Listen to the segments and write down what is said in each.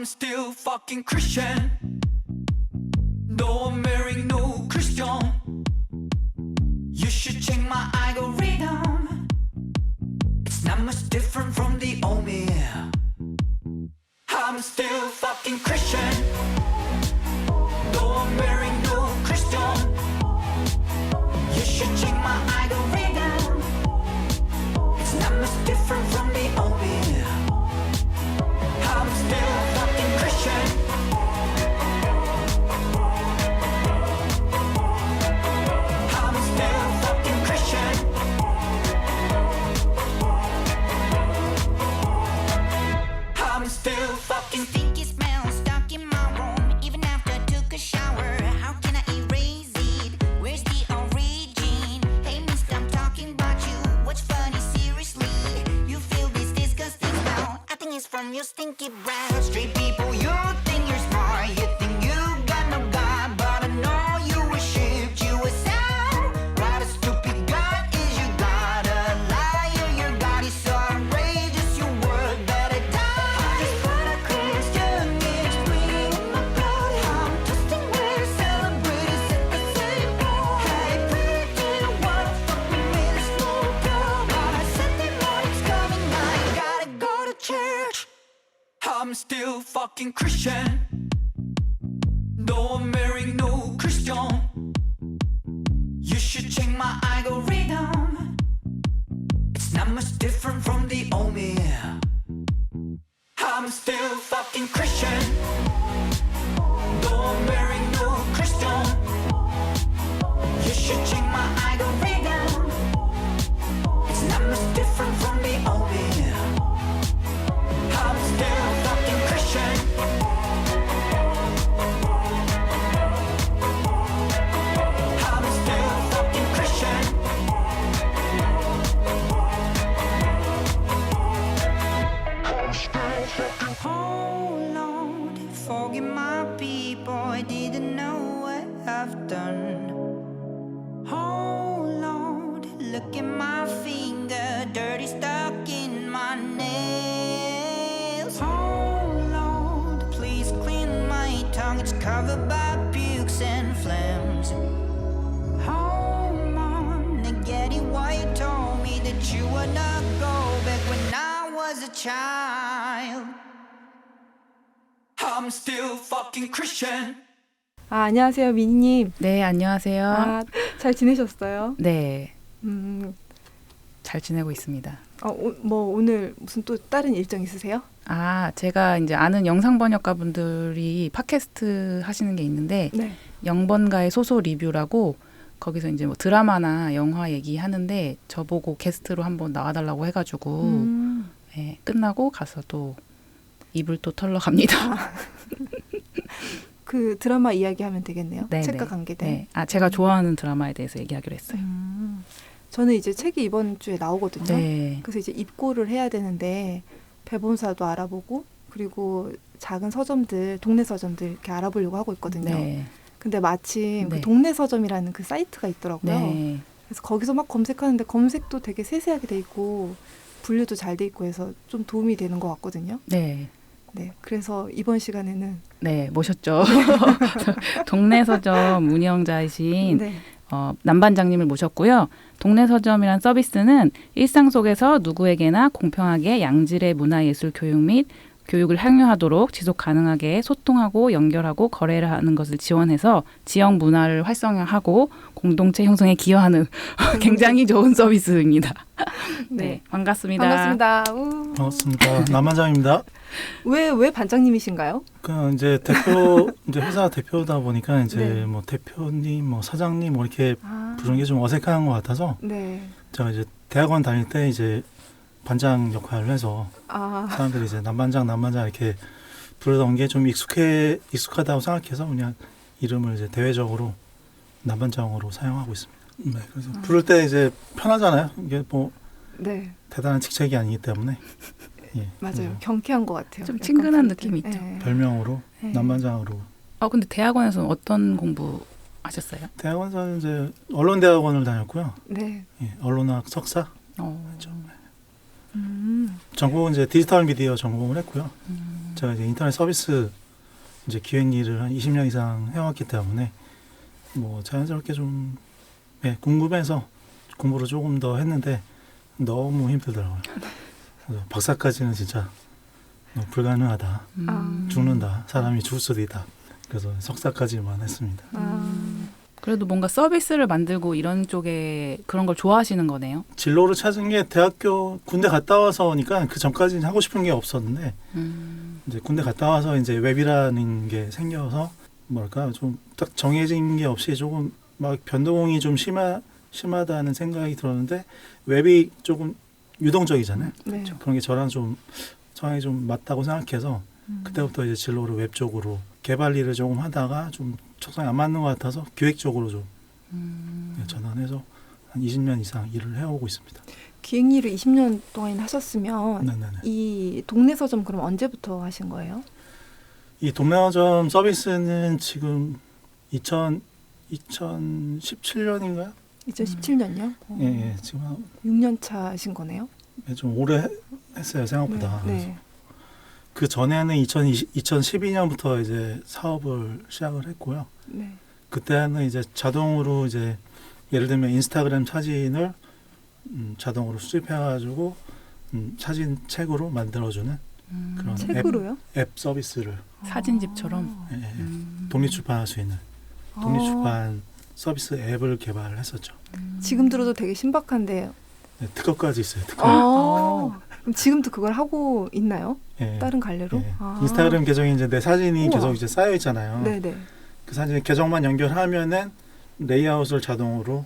still fucking Christian. No, I'm marrying no Christian. You should check my algorithm. It's not much different from the old me. I'm still fucking Christian. No, I'm marrying no Christian. You should check my algorithm. It's not much different from the old me. I'm still fucking Christian. I'm still fucking Christian. I'm still fucking Stinky smell stuck in my room even after I took a shower. How can I erase it? Where's the origin? Hey mister, I'm talking about you. What's funny, seriously? You feel this disgusting smell? I think it's from your stinky breath. Street people, you think you're smart. You think you got no God, but I know you were shipped. You were sound. What a stupid God is you got a liar. Your God is so outrageous. You were better die. Just what a Christian is bleeding in my blood. I'm trusting we're celebrating at the same boat. Hey, pretty, what fuck me made us no girl. But I said the morning's coming. I gotta go to church. I'm still fucking Christian. No, I'm marrying no Christian. You should check my algorithm. It's not much different from the old me. I'm still fucking Christian. No, I'm marrying no Christian. You should check my algorithm. It's not much different from the old me. I'm still fucking Christian. I'm still fucking Christian. Oh Lord, forgive my people, I didn't know what I've done. Oh Lord, look at my finger, dirty stuck in my nails. Oh Lord, please clean my tongue, it's covered by pukes and phlegms. Oh Mom, Nageti, why you told me that you would not go back when I was a child? I'm still fucking Christian. 아, 안녕하세요, 미니님. 네, 안녕하세요. 아, 잘 지내셨어요? 네, 음, 잘 지내고 있습니다. 뭐 오늘 무슨 또 다른 일정 있으세요? 아, 제가 이제 아는 영상 번역가 분들이 팟캐스트 하시는 게 있는데 네. 영번가의 소소 리뷰라고 거기서 이제 뭐 드라마나 영화 얘기하는데 저보고 게스트로 한번 나와달라고 해가지고 네, 끝나고 가서 또 입을 또 털러 갑니다. 그 드라마 이야기하면 되겠네요. 네, 책과 네. 관계된. 네, 아 제가 좋아하는 드라마에 대해서 얘기하기로 했어요. 저는 이제 책이 이번 주에 나오거든요. 네, 그래서 이제 입고를 해야 되는데 배본사도 알아보고 그리고 작은 서점들, 동네 서점들 이렇게 알아보려고 하고 있거든요. 네, 근데 마침 네. 그 동네 서점이라는 그 사이트가 있더라고요. 네. 그래서 거기서 막 검색하는데 검색도 되게 세세하게 돼 있고 분류도 잘 돼 있고 해서 좀 도움이 되는 것 같거든요. 네. 네, 그래서 이번 시간에는 네, 모셨죠. 동네 서점 운영자이신 네, 남반장님을 모셨고요. 동네 서점이란 서비스는 일상 속에서 누구에게나 공평하게 양질의 문화예술 교육 및 교육을 향유하도록 지속 가능하게 소통하고 연결하고 거래를 하는 것을 지원해서 지역 문화를 활성화하고 공동체 형성에 기여하는 굉장히 좋은 서비스입니다. 네, 반갑습니다. 반갑습니다. 우. 반갑습니다. 남한장입니다. 왜 반장님이신가요? 그 이제 대표 이제 회사 대표다 보니까 이제 네. 뭐 대표님, 뭐 사장님 뭐 이렇게 아, 부르는 게 좀 어색한 것 같아서 네. 제가 이제 대학원 다닐 때 이제 반장 역할을 해서 아, 사람들이 이제 남반장 이렇게 부르던 게 좀 익숙하다고 생각해서 그냥 이름을 이제 대외적으로 남반장으로 사용하고 있습니다. 네, 그래서 부를 때 이제 편하잖아요. 이게 뭐 네, 대단한 직책이 아니기 때문에 예, 맞아요. 그래서 경쾌한 것 같아요. 좀 약간 친근한 부를 때. 느낌이 있죠. 네. 별명으로 네. 남반장으로. 근데 대학원에서는 어떤 공부 하셨어요? 대학원에서는 이제 언론대학원을 다녔고요. 네. 예, 언론학 석사. 어, 그렇죠. 음, 전공은 이제 디지털 미디어 전공을 했고요. 제가 이제 인터넷 서비스 이제 기획 일을 한 20년 이상 해왔기 때문에 뭐 자연스럽게 좀 궁금해서 공부를 조금 더 했는데 너무 힘들더라고요. 그래서 박사까지는 진짜 불가능하다. 죽는다. 사람이 죽을 수도 있다. 그래서 석사까지만 했습니다. 그래도 뭔가 서비스를 만들고 이런 쪽에 그런 걸 좋아하시는 거네요. 진로를 찾은 게 대학교 군대 갔다 와서니까 그 전까지는 하고 싶은 게 없었는데 이제 군대 갔다 와서 이제 웹이라는 게 생겨서 뭐랄까 좀 딱 정해진 게 없이 조금 막 변동이 좀 심하다는 생각이 들었는데 웹이 조금 유동적이잖아요. 네. 그런 게 저랑 좀 성향이 좀 맞다고 생각해서 그때부터 이제 진로를 웹 쪽으로 개발 일을 조금 하다가 좀 적성이 안 맞는 것 같아서 기획 쪽으로 좀 전환해서 한 20년 이상 일을 해오고 있습니다. 기획 일을 20년 동안 하셨으면 네네네. 이 동네 서점 그럼 언제부터 하신 거예요? 이 동네서점 서비스는 지금 2017년인가요? 2017년요? 예, 지금 6년 차신 거네요? 좀 오래 했어요 생각보다. 네. 그 전에는 2012년부터 이제 사업을 시작을 했고요. 네. 그때는 이제 자동으로 이제 예를 들면 인스타그램 사진을 자동으로 수집해가지고 사진 책으로 만들어주는 그런 책으로요? 앱 서비스를 사진집처럼. 예, 독립출판할 수 있는 독립출판 서비스 앱을 개발을 했었죠. 지금 들어도 되게 신박한데. 네, 특허까지 있어요. 특허. 그럼 지금도 그걸 하고 있나요? 예, 다른 관례로? 예. 인스타그램 계정에 이제 내 사진이 우와. 계속 이제 쌓여 있잖아요. 네네. 그 사진 계정만 연결하면은 레이아웃을 자동으로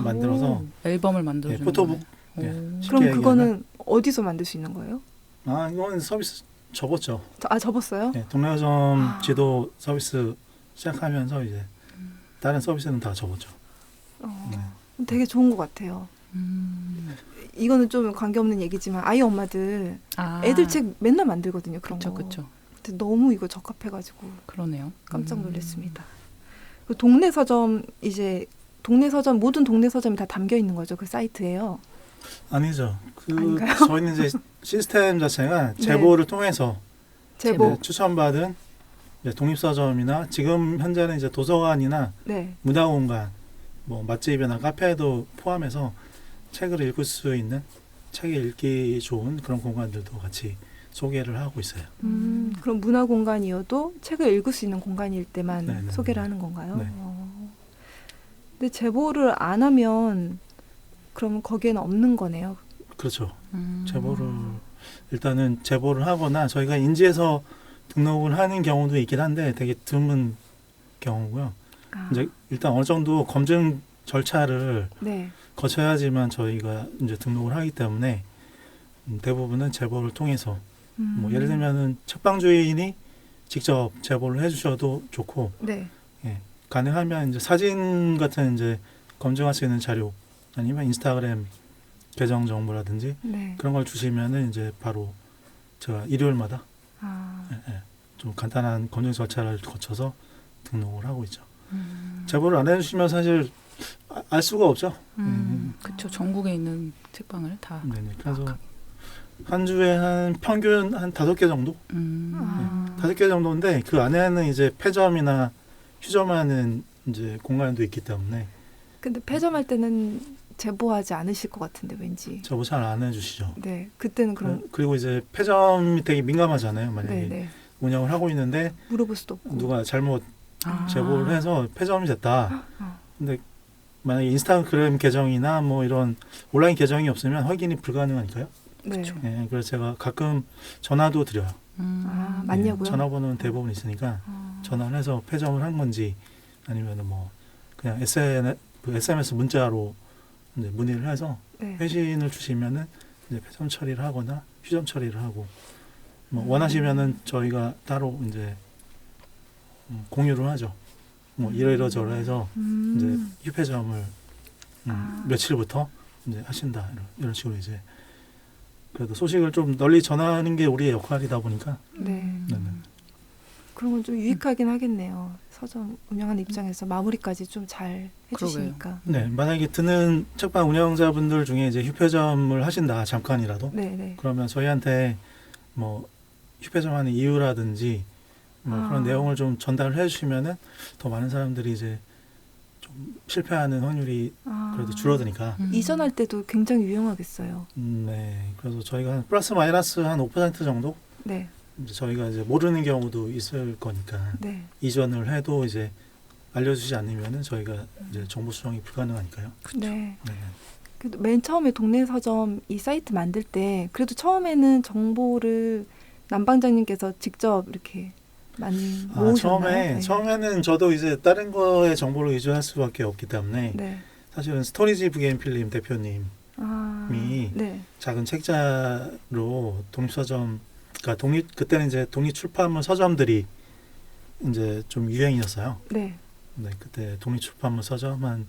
만들어서 앨범을 만들어주는 예, 포토북. 거네. 예, 오. 쉽게 그럼 얘기하면. 그거는 어디서 만들 수 있는 거예요? 이건 서비스 접었죠. 접었어요? 예, 동네서점 지도 서비스 시작하면서 이제 다른 서비스는 다 접었죠. 네. 되게 좋은 것 같아요. 이거는 좀 관계없는 얘기지만 아이 엄마들 애들 책 맨날 만들거든요. 그런 거. 그렇죠. 근데 너무 이거 적합해가지고 그러네요. 깜짝 놀랐습니다. 그 동네 서점 이제 동네 서점 모든 동네 서점이 다 담겨 있는 거죠. 그 사이트에요. 아니죠. 아닌가요? 저희는 이제 시스템 자체가 제보를 통해서 제보. 이제 추천받은 이제 독립서점이나 지금 현재는 이제 도서관이나 네. 문화공간, 뭐 맛집이나 카페도 포함해서 책을 읽을 수 있는 책을 읽기 좋은 그런 공간들도 같이 소개를 하고 있어요. 그럼 문화 공간이어도 책을 읽을 수 있는 공간일 때만 네네. 소개를 하는 건가요? 네. 근데 제보를 안 하면 그럼 거기에는 없는 거네요. 그렇죠. 제보를 일단은 제보를 하거나 저희가 인지해서 등록을 하는 경우도 있긴 한데 되게 드문 경우고요. 이제 일단 어느 정도 검증 절차를 네. 거쳐야지만 저희가 이제 등록을 하기 때문에 대부분은 제보를 통해서 뭐 예를 들면은 책방 주인이 직접 제보를 해주셔도 좋고 네. 가능하면 이제 사진 같은 이제 검증할 수 있는 자료 아니면 인스타그램 계정 정보라든지 네. 그런 걸 주시면은 이제 바로 제가 일요일마다 좀 간단한 검증 절차를 거쳐서 등록을 하고 있죠. 제보를 안 해주시면 사실 알 수가 없죠. 그렇죠. 전국에 있는 책방을 다. 네네. 그래서 한 주에 한 평균 한 5개 정도? 5개 정도인데 그 안에는 이제 폐점이나 휴점하는 이제 공간도 있기 때문에 근데 폐점할 때는 제보하지 않으실 것 같은데 왠지. 제보 잘 안 해주시죠. 네. 그때는 그럼 그리고 이제 폐점이 되게 민감하잖아요. 만약에 네네. 운영을 하고 있는데 물어볼 수도 없고. 누가 잘못 제보를 해서 폐점이 됐다. 근데 만약에 인스타그램 계정이나 뭐 이런 온라인 계정이 없으면 확인이 불가능하니까요. 네. 예, 그래서 제가 가끔 전화도 드려요. 맞냐고요? 예, 전화번호는 대부분 있으니까 전화를 해서 폐점을 한 건지 아니면 뭐 그냥 SMS 문자로 이제 문의를 해서 네. 회신을 주시면은 이제 폐점 처리를 하거나 휴점 처리를 하고 뭐 원하시면은 저희가 따로 이제 공유를 하죠. 뭐 이러저러해서 이제 휴폐점을 며칠부터 이제 하신다 이런 식으로 이제 그래도 소식을 좀 널리 전하는 게 우리의 역할이다 보니까 네. 네네. 그런 건 좀 유익하긴 하겠네요. 서점 운영하는 입장에서 마무리까지 좀 잘 해주시니까. 네, 만약에 듣는 책방 운영자분들 중에 이제 휴폐점을 하신다 잠깐이라도 네네. 그러면 저희한테 뭐 휴폐점 하는 이유라든지 뭐 그런 내용을 좀 전달을 해주시면은 더 많은 사람들이 이제 좀 실패하는 확률이 그래도 줄어드니까. 이전할 때도 굉장히 유용하겠어요. 네. 그래서 저희가 한 플러스 마이너스 한 5% 정도 네, 이제 저희가 이제 모르는 경우도 있을 거니까 네, 이전을 해도 이제 알려주지 않으면은 저희가 이제 정보 수정이 불가능하니까요. 네. 네. 그래도 맨 처음에 동네 서점 이 사이트 만들 때 그래도 처음에는 정보를 남방장님께서 직접 이렇게 많이 모으셨나요? 처음에는 저도 이제 다른 거에 정보를 의존할 수밖에 없기 때문에 네. 사실은 스토리지 북앤필름 대표님 미 네. 작은 책자로 독립서점, 그러니까 그때는 이제 독립출판물 서점들이 이제 좀 유행이었어요. 네. 네, 그때 독립출판물 서점 한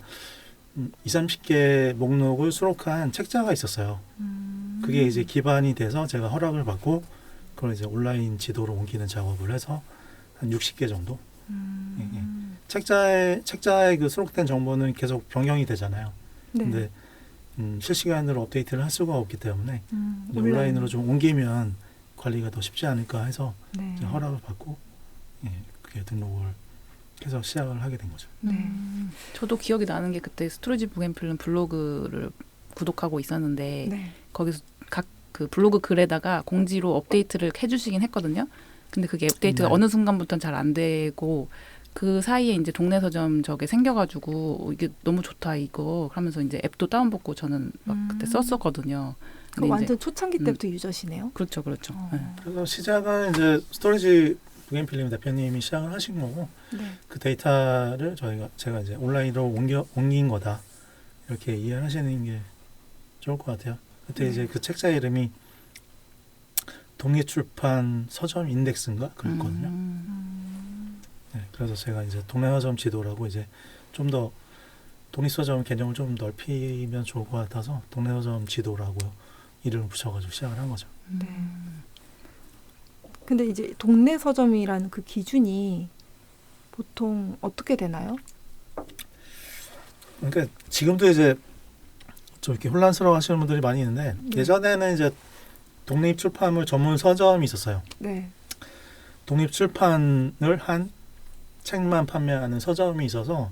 20-30개 목록을 수록한 책자가 있었어요. 그게 이제 기반이 돼서 제가 허락을 받고 그걸 이제 온라인 지도로 옮기는 작업을 해서 한 60개 정도. 예, 예. 책자에 그 수록된 정보는 계속 변경이 되잖아요. 네. 근데 실시간으로 업데이트를 할 수가 없기 때문에 이제 온라인. 온라인으로 좀 옮기면 관리가 더 쉽지 않을까 해서 네. 이제 허락을 받고 그게 등록을 해서 시작을 하게 된 거죠. 네. 저도 기억이 나는 게 그때 스토리지 북앤필름 블로그를 구독하고 있었는데 네. 거기서 각 그 블로그 글에다가 공지로 업데이트를 해주시긴 했거든요. 근데 그게 업데이트가 네. 어느 순간부터는 잘 안 되고 그 사이에 이제 동네 서점 저게 생겨가지고 이게 너무 좋다 이거 하면서 이제 앱도 다운받고 저는 막 그때 썼었거든요. 그 근데 이제 완전 초창기 때부터 유저시네요. 그렇죠, 그렇죠. 어. 네. 그래서 시작은 이제 스토리지 북앤필름 대표님이 시작을 하신 거고 네. 그 데이터를 제가 이제 온라인으로 옮긴 거다 이렇게 이해하시는 게 좋을 것 같아요. 그때 이제 그 책자 이름이 독립출판 서점 인덱스인가 그랬거든요. 네, 그래서 제가 이제 동네 서점 지도라고 이제 좀 더 독립서점 개념을 좀 넓히면 좋을 것 같아서 동네 서점 지도라고 이름을 붙여가지고 시작을 한 거죠. 네. 근데 이제 동네 서점이라는 그 기준이 보통 어떻게 되나요? 그러니까 지금도 이제 좀 이렇게 혼란스러워 하시는 분들이 많이 있는데 예전에는 이제 독립출판물 전문 서점이 있었어요. 네. 독립출판을 한 책만 판매하는 서점이 있어서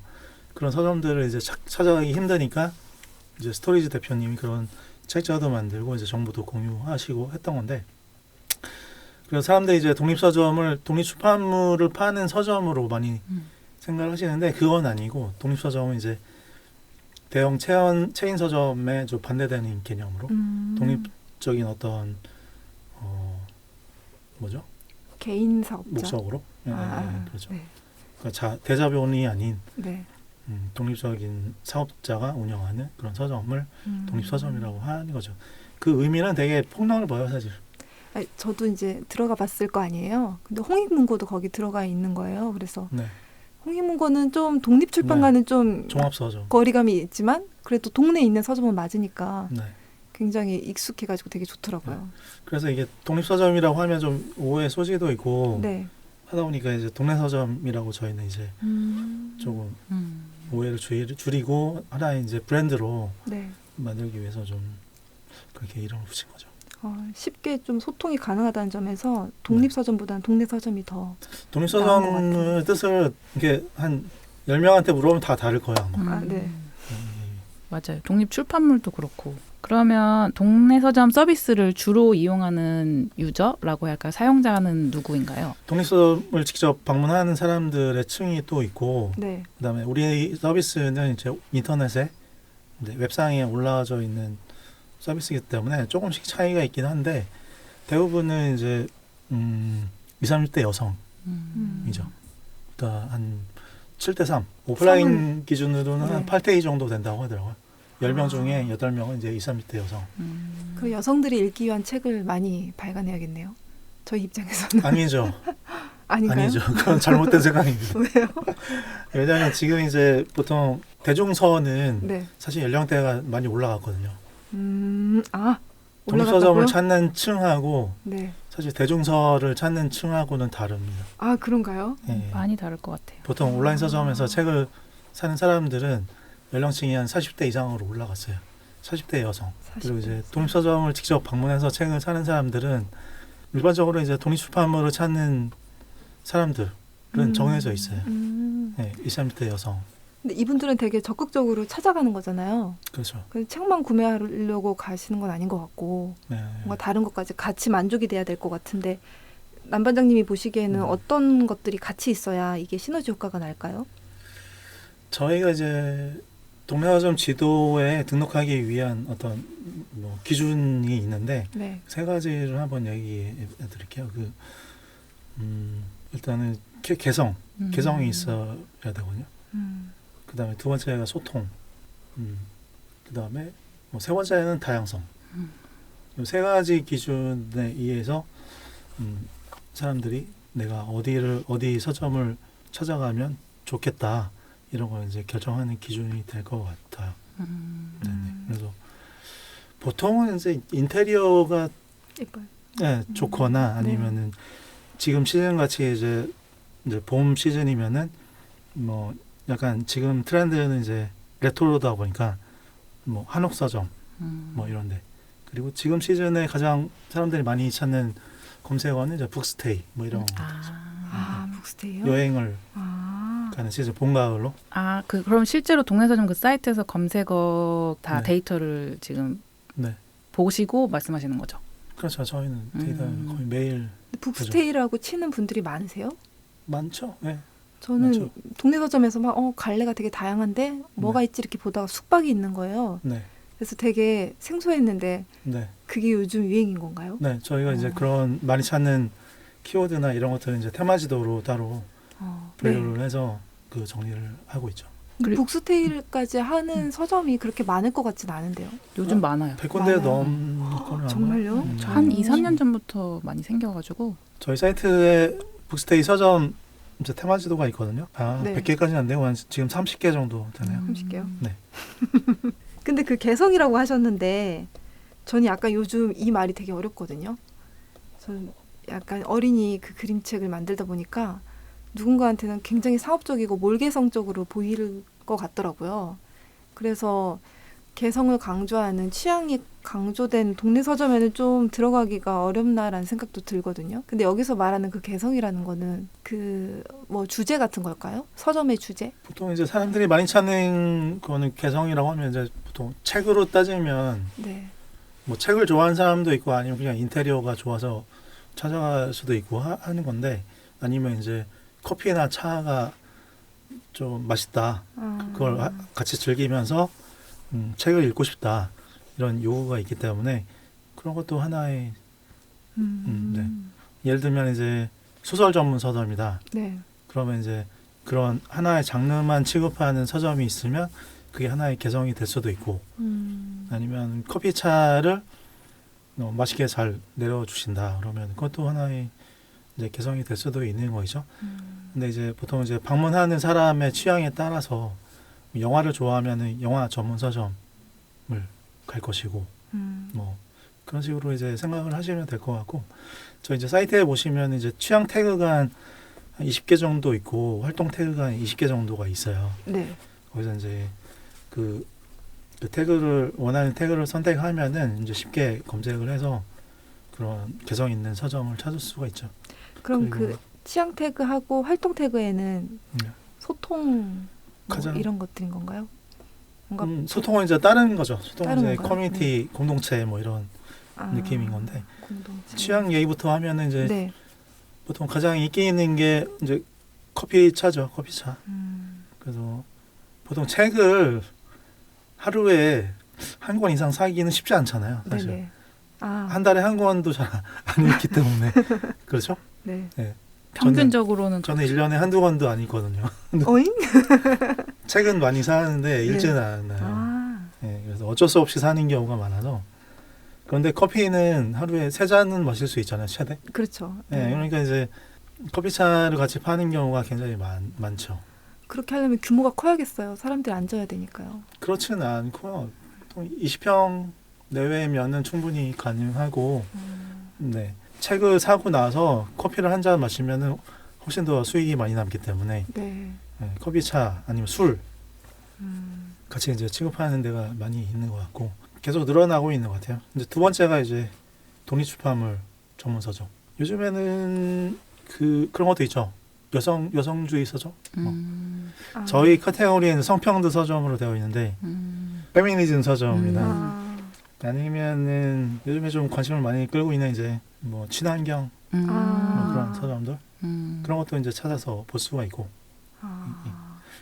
그런 서점들을 이제 찾아가기 힘드니까 이제 스토리지 대표님이 그런 책자도 만들고 이제 정보도 공유하시고 했던 건데 그래서 사람들이 이제 독립출판물을 파는 서점으로 많이 생각을 하시는데 그건 아니고 독립서점은 이제 대형 체인 서점에 좀 반대되는 개념으로 독립적인 어떤 뭐죠? 개인 사업자. 목적으로 그렇죠. 네. 그러니까 대자본이 아닌 네. 독립적인 사업자가 운영하는 그런 서점을 독립서점이라고 하는 거죠. 그 의미는 되게 폭넓어요, 사실. 아니, 저도 이제 들어가 봤을 거 아니에요. 근데 홍익문고도 거기 들어가 있는 거예요. 그래서 네, 홍익문고는 좀 독립출판과는 좀 종합서점. 거리감이 있지만 그래도 동네에 있는 서점은 맞으니까 네. 굉장히 익숙해가지고 되게 좋더라고요. 그래서 이게 독립서점이라고 하면 좀 오해 소지도 있고 네. 하다 보니까 이제 동네 서점이라고 저희는 이제 조금 오해를 줄이고 하나의 이제 브랜드로 네. 만들기 위해서 좀 그렇게 이름을 붙인 거죠. 쉽게 좀 소통이 가능하다는 점에서 독립서점보다는 동네 서점이 더 독립서점의 뜻을 이렇게 한 10명한테 물어보면 다 다를 거야 아마. 네. 맞아요. 독립 출판물도 그렇고. 그러면 동네 서점 서비스를 주로 이용하는 유저라고 할까 사용자는 누구인가요? 독립서점을 직접 방문하는 사람들의 층이 또 있고 네. 그다음에 우리 서비스는 이제 인터넷에 이제 웹상에 올라져 있는 서비스이기 때문에 조금씩 차이가 있긴 한데 대부분은 이제 20, 30대 여성이죠. 그러니까 한 7대3 오프라인 기준으로는 한 8대2 정도 된다고 하더라고요. 10명 중에 8명은 이제 20, 30대 여성. 그 여성들이 읽기 위한 책을 많이 발간해야겠네요. 저희 입장에서는. 아니죠. 아닌가요? 아니죠. 그건 잘못된 생각입니다. 왜요? 왜냐하면 지금 이제 보통 대중서는 네. 사실 연령대가 많이 올라갔거든요. 올라갔다고요? 독립서점을 찾는 층하고 네. 사실 대중서를 찾는 층하고는 다릅니다. 아, 그런가요? 예. 많이 다를 것 같아요. 보통 온라인 서점에서 책을 사는 사람들은 연령층이 한 40대 이상으로 올라갔어요. 40대 여성. 그리고 이제 독립서점을 직접 방문해서 책을 사는 사람들은 일반적으로 이제 독립출판물을 찾는 사람들은 정해져 있어요. 네, 20, 30대 여성. 근데 이분들은 되게 적극적으로 찾아가는 거잖아요. 그렇죠. 그래서 책만 구매하려고 가시는 건 아닌 것 같고 네. 뭔가 다른 것까지 같이 만족이 돼야 될 것 같은데 남 반장님이 보시기에는 어떤 것들이 같이 있어야 이게 시너지 효과가 날까요? 저희가 이제 동네서점 지도에 등록하기 위한 어떤 뭐 기준이 있는데 네. 세 가지를 한번 얘기해 드릴게요. 일단은 개성이 있어야 되거든요. 그 다음에 두 번째가 소통. 그 다음에 뭐 세 번째는 다양성. 이 세 가지 기준에 의해서 사람들이 내가 어디 서점을 찾아가면 좋겠다 이런 걸 이제 결정하는 기준이 될 것 같아요. 네네. 그래서 보통은 이제 인테리어가 예뻐요. 네, 좋거나 아니면은 지금 시즌 같이 이제 봄 시즌이면은 뭐 약간 지금 트렌드는 이제 레트로다 보니까 뭐 한옥 서점 뭐 이런데 그리고 지금 시즌에 가장 사람들이 많이 찾는 검색어는 이제 북스테이 뭐 이런 북스테이요? 여행을 아. 가는 시즌 봄 가을로. 그럼 실제로 동네서점 그 사이트에서 검색어 다 네. 데이터를 지금 네. 보시고 말씀하시는 거죠? 그렇죠. 저희는 데이터 거의 매일 북스테이라고 치는 분들이 많으세요? 많죠. 네. 저는 맞죠. 동네 서점에서 막 갈래가 되게 다양한데 뭐가 있지 이렇게 보다가 숙박이 있는 거예요. 네. 그래서 되게 생소했는데 네. 그게 요즘 유행인 건가요? 네. 저희가 이제 그런 많이 찾는 키워드나 이런 것들은 이제 테마지도로 따로 분류를 해서 그 정리를 하고 있죠. 근데 북스테이까지 하는 서점이 그렇게 많을 것 같진 않은데요. 요즘 많아요. 100군데 많아요. 넘거나 정말요? 한 2, 3년 전부터 많이 생겨가지고 저희 사이트에 북스테이 서점 이제 테마지도가 있거든요. 네. 100개까지는 안 되고 한 지금 30개 정도 되네요. 30개요? 네. 근데 그 개성이라고 하셨는데 저는 약간 요즘 이 말이 되게 어렵거든요. 저는 약간 어린이 그 그림책을 만들다 보니까 누군가한테는 굉장히 사업적이고 몰개성적으로 보일 것 같더라고요. 그래서 개성을 강조하는 취향이 강조된 동네 서점에는 좀 들어가기가 어렵나라는 생각도 들거든요. 근데 여기서 말하는 그 개성이라는 거는 그 뭐 주제 같은 걸까요? 서점의 주제? 보통 이제 사람들이 많이 찾는 거는 개성이라고 하면 이제 보통 책으로 따지면 네. 뭐 책을 좋아하는 사람도 있고 아니면 그냥 인테리어가 좋아서 찾아갈 수도 있고 하는 건데 아니면 이제 커피나 차가 좀 맛있다. 그걸 같이 즐기면서 책을 읽고 싶다. 이런 요구가 있기 때문에 그런 것도 하나의 네. 예를 들면 이제 소설 전문 서점이다. 네. 그러면 이제 그런 하나의 장르만 취급하는 서점이 있으면 그게 하나의 개성이 될 수도 있고 아니면 커피차를 맛있게 잘 내려주신다. 그러면 그것도 하나의 이제 개성이 될 수도 있는 거죠. 근데 이제 보통 이제 방문하는 사람의 취향에 따라서 영화를 좋아하면은 영화 전문 서점을 갈 것이고 뭐 그런 식으로 이제 생각을 하시면 될 것 같고 저 이제 사이트에 보시면 이제 취향 태그가 한 20개 정도 있고 활동 태그가 한 20개 정도가 있어요. 네. 거기서 이제 그 태그를 원하는 태그를 선택하면은 이제 쉽게 검색을 해서 그런 개성 있는 서점을 찾을 수가 있죠. 그럼 그리고 그 취향 태그하고 활동 태그에는 네. 소통 뭐 가장- 이런 것들인 건가요? 뭔가 소통은 이제 다른 거죠. 소통은 다른 이제 건가요? 커뮤니티 공동체 뭐 이런 느낌인 건데 공동체. 취향 얘기부터 하면은 이제 네. 보통 가장 인기 있는 게 이제 커피차죠. 커피차. 그래서 보통 책을 하루에 한 권 이상 사기는 쉽지 않잖아요. 사실 네네. 한 달에 한 권도 잘 안 읽기 때문에 그렇죠. 네. 평균적으로는 저는 1년에 한두 권도 안 읽거든요. 어잉? 책은 많이 사는데 네. 읽지는 않아요. 아. 네, 그래서 어쩔 수 없이 사는 경우가 많아서 그런데 커피는 하루에 3잔은 마실 수 있잖아요. 최대. 그렇죠. 네, 그러니까 이제 커피차를 같이 파는 경우가 굉장히 많죠. 그렇게 하려면 규모가 커야겠어요. 사람들이 앉아야 되니까요. 그렇지는 않고요. 보통 20평 내외면은 충분히 가능하고 네, 책을 사고 나서 커피를 한 잔 마시면은 훨씬 더 수익이 많이 남기 때문에 네. 네, 커피차 아니면 술 같이 이제 취급하는 데가 많이 있는 것 같고 계속 늘어나고 있는 것 같아요. 이제 두 번째가 이제 독립출판물 전문 서점. 요즘에는 그런 것도 있죠. 여성주의 서점. 아. 저희 카테고리에는 성평등 서점으로 되어 있는데 페미니즘 서점이나 아니면은 요즘에 좀 관심을 많이 끌고 있는 이제 뭐 친환경 뭐 그런 서점들 그런 것도 이제 찾아서 볼 수가 있고.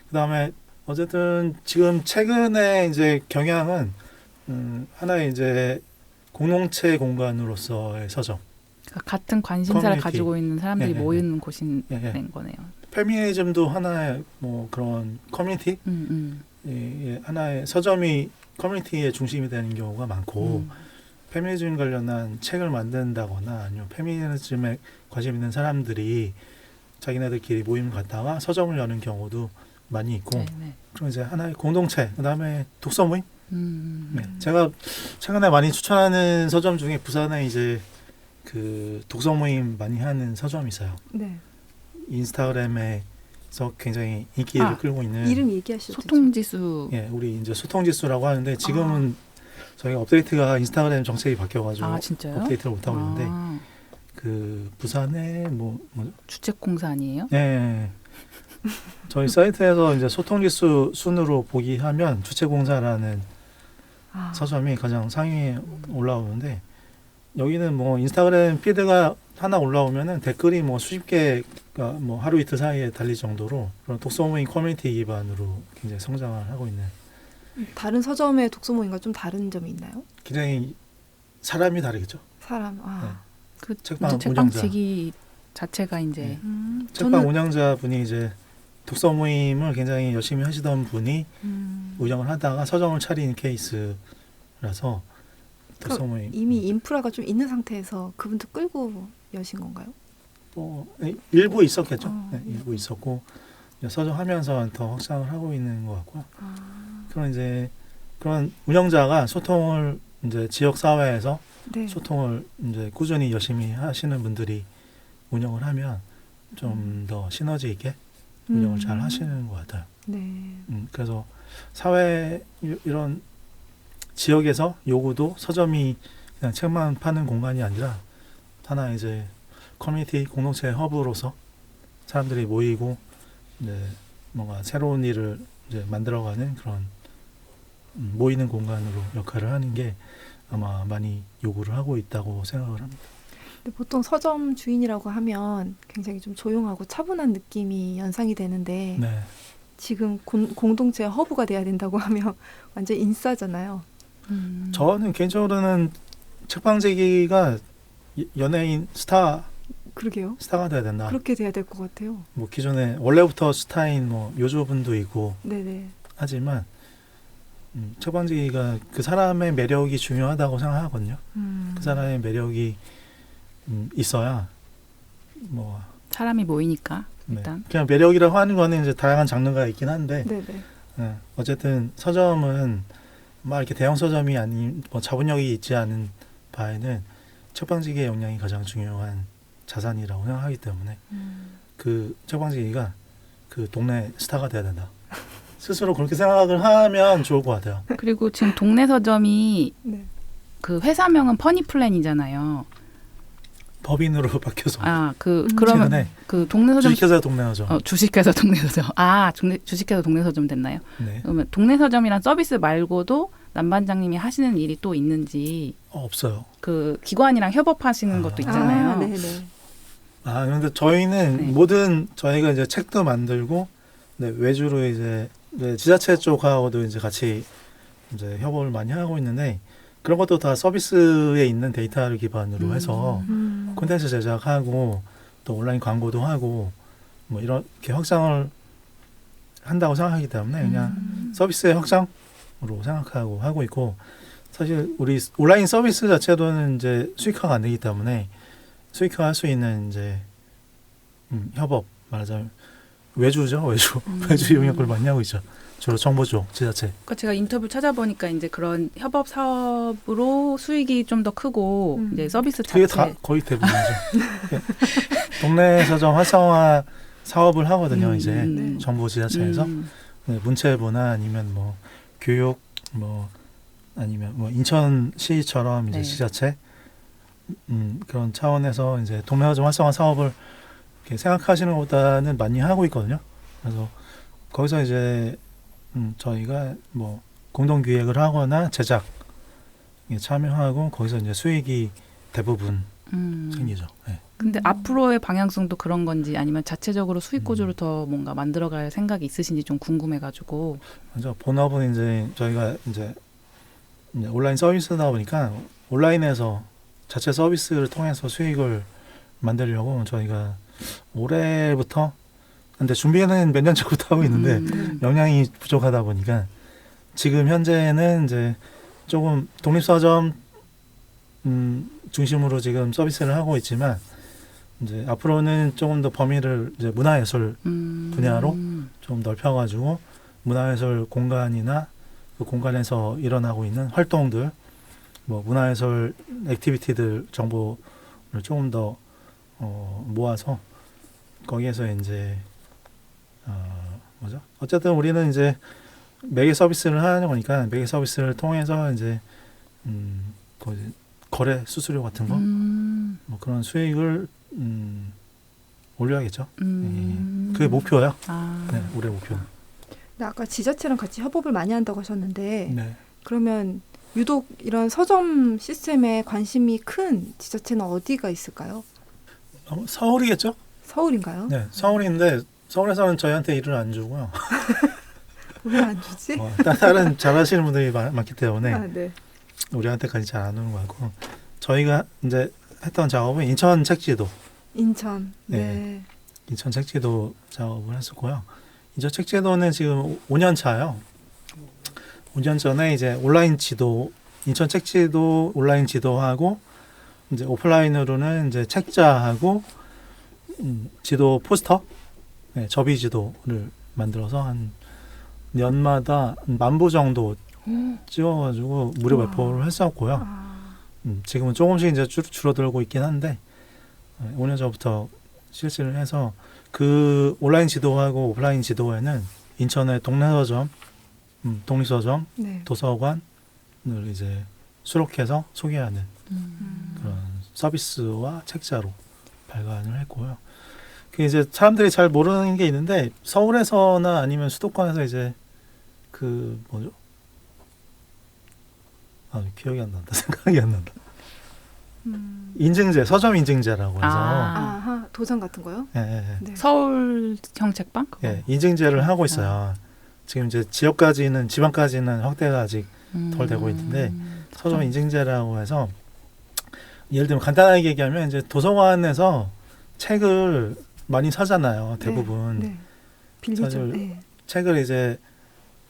그다음에 어쨌든 지금 최근에 이제 경향은 하나의 이제 공동체 공간으로서의 서점. 그러니까 같은 관심사를 커뮤니티. 가지고 있는 사람들이 예, 예, 모이는 곳이 예, 예. 된 거네요. 페미니즘도 하나의 뭐 그런 커뮤니티, 하나의 서점이 커뮤니티의 중심이 되는 경우가 많고 페미니즘 관련한 책을 만든다거나 아니면 페미니즘에 관심 있는 사람들이 자기네들끼리 모임을 갖다가 서점을 여는 경우도 많이 있고 그럼 이제 하나의 공동체 그다음에 독서 모임. 네. 제가 최근에 많이 추천하는 서점 중에 부산에 이제 그 독서 모임 많이 하는 서점이 있어요. 네. 인스타그램에서 굉장히 인기를 끌고 있는 이름 얘기하시죠. 소통지수. 예, 우리 이제 소통지수라고 하는데 지금은 저희가 업데이트가 인스타그램 정책이 바뀌어가지고 아 진짜요? 업데이트를 못 하고 있는데 그 부산에 뭐 주책공사 아니에요? 예. 저희 사이트에서 이제 소통지수 순으로 보기 하면 주체공사라는 서점이 가장 상위에 올라오는데 여기는 뭐 인스타그램 피드가 하나 올라오면은 댓글이 뭐 수십 개가 뭐 하루 이틀 사이에 달릴 정도로 그런 독서 모임 커뮤니티 기반으로 굉장히 성장을 하고 있는. 다른 서점의 독서 모임과 좀 다른 점이 있나요? 굉장히 사람이 다르겠죠. 사람. 그 책방 이제 책방 운영자. 지기 자체가 이제 네. 저는 책방 운영자분이 이제 독서 모임을 굉장히 열심히 하시던 분이 운영을 하다가 서점을 차린 케이스라서 독서 모임 이미 인프라가 좀 있는 상태에서 그분도 끌고 여신 건가요? 뭐 일부 있었겠죠. 어. 네, 일부 있었고 서점 하면서 더 확장을 하고 있는 것 같고요. 그런 이제 그런 운영자가 소통을 이제 지역 사회에서 네. 소통을 이제 꾸준히 열심히 하시는 분들이 운영을 하면 좀 더 시너지 있게 운영을 잘 하시는 것 같아요. 네. 그래서 사회 이런 지역에서 요구도 서점이 그냥 책만 파는 공간이 아니라 하나 이제 커뮤니티 공동체 허브로서 사람들이 모이고 이제 뭔가 새로운 일을 이제 만들어가는 그런 모이는 공간으로 역할을 하는 게 아마 많이 요구를 하고 있다고 생각을 합니다. 근데 보통 서점 주인이라고 하면 굉장히 좀 조용하고 차분한 느낌이 연상이 되는데 네. 지금 공동체 허브가 돼야 된다고 하면 완전 인싸잖아요. 저는 개인적으로는 책방지기가 연예인 스타가 그러게요. 돼야 된다. 그렇게 돼야 될 것 같아요. 뭐 기존에 원래부터 스타인 뭐 요조분도 있고 네네. 하지만 책방지기가 그 사람의 매력이 중요하다고 생각하거든요. 그 사람의 매력이 있어야 뭐 사람이 모이니까 네. 일단 그냥 매력이라고 하는 거는 이제 다양한 장르가 있긴 한데 네네. 어쨌든 서점은 막 이렇게 대형 서점이 아닌 뭐 자본력이 있지 않은 바에는 책방지기의 역량이 가장 중요한 자산이라고 생각하기 때문에 그 책방지기가 그 동네 스타가 돼야 된다. 스스로 그렇게 생각을 하면 좋을 것 같아요. 그리고 지금 동네 서점이 네. 그 회사명은 퍼니플랜이잖아요. 법인으로 바뀌어서 그러면 최근에 그 동네 서점 주식회사 동네 서점. 주식회사 동네 서점. 주식회사 동네 서점 됐나요? 네. 그러면 동네 서점이란 서비스 말고도 남반장님이 하시는 일이 또 있는지 없어요. 그 기관이랑 협업하시는 것도 있잖아요. 네네. 그런데 저희는 네. 모든 저희가 이제 책도 만들고 외주로 이제 지자체 쪽하고도 이제 같이 이제 협업을 많이 하고 있는데 그런 것도 다 서비스에 있는 데이터를 기반으로 해서 콘텐츠 제작하고 또 온라인 광고도 하고 뭐 이렇게 확장을 한다고 생각하기 때문에 그냥 서비스의 확장으로 생각하고 하고 있고 사실 우리 온라인 서비스 자체로는 이제 수익화가 안 되기 때문에 수익화할 수 있는 이제 협업 말하자면 외주 용역을 많이 하고 있죠. 주로 정보 쪽 지자체. 그러니까 제가 인터뷰 찾아보니까 이제 그런 협업 사업으로 수익이 좀 더 크고 이제 서비스 그게 자체 다 거의 대부분이죠. 동네 서점 활성화 사업을 하거든요. 이제 정보 지자체에서 문체부나 아니면 뭐 교육 뭐 아니면 뭐 인천시처럼 이제 네. 지자체 그런 차원에서 이제 동네서점 활성화 사업을 이렇게 생각하시는 것보다는 많이 하고 있거든요. 그래서 거기서 이제 저희가 뭐 공동 기획을 하거나 제작에 참여하고 거기서 이제 수익이 대부분 생기죠. 네. 근데 앞으로의 방향성도 그런 건지 아니면 자체적으로 수익 구조를 더 뭔가 만들어갈 생각이 있으신지 좀 궁금해가지고. 먼저 본업은 이제 저희가 이제 온라인 서비스다 보니까 온라인에서 자체 서비스를 통해서 수익을 만들려고 저희가 올해부터 근데 준비는 몇 년 전부터 하고 있는데 역량이 부족하다 보니까 지금 현재는 이제 조금 독립서점 중심으로 지금 서비스를 하고 있지만 이제 앞으로는 조금 더 범위를 이제 문화예술 분야로 좀 넓혀가지고 문화예술 공간이나 그 공간에서 일어나고 있는 활동들, 뭐 문화예술 액티비티들 정보를 조금 더 모아서 거기에서 이제 뭐죠? 어쨌든 우리는 이제 매개 서비스를 하는 거니까 매개 서비스를 통해서 이제 거래 수수료 같은 거, 뭐 그런 수익을 올려야겠죠. 그게 목표야. 네, 올해 목표. 근데 아까 지자체랑 같이 협업을 많이 한다고 하셨는데 네. 그러면 유독 이런 서점 시스템에 관심이 큰 지자체는 어디가 있을까요? 서울이겠죠? 서울인가요? 네, 서울인데 서울에서는 저희한테 일을 안 주고요. 왜 안 주지? 다른 잘하시는 분들이 많기 때문에 아, 네. 우리한테까지 잘 안 오는 것 같고 저희가 이제 했던 작업은 인천 책지도, 인천. 네. 네. 인천 책지도 작업을 했었고요. 인천 책지도는 지금 5년 차요. 5년 전에 이제 온라인 지도, 인천 책지도 온라인 지도하고 이제 오프라인으로는 이제 책자하고 지도 포스터, 네, 접이 지도를 만들어서 한 년마다 10,000부 정도 찍어가지고 무료 우와. 배포를 했었고요. 아, 지금은 조금씩 이제 줄어들고 있긴 한데 5년 전부터 실시를 해서 그 온라인 지도하고 오프라인 지도에는 인천의 동네서점, 독립서점, 네. 도서관을 이제 수록해서 소개하는 그런 서비스와 책자로 발간을 했고요. 그 이제 사람들이 잘 모르는 게 있는데 서울에서나 아니면 수도권에서 이제 그 뭐죠? 기억이 안 난다. 생각이 안 난다. 인증제, 서점 인증제라고 해서 아하, 도장 같은 거요? 예, 예, 예. 네. 서울형 책방? 그거. 예, 인증제를 하고 있어요. 지금 이제 지역까지는 지방까지는 확대가 아직 덜 되고 있는데 서점 인증제라고 해서 예를 들면 간단하게 얘기하면 이제 도서관에서 책을 많이 사잖아요. 대부분 네. 빌리죠. 사실 네. 책을 이제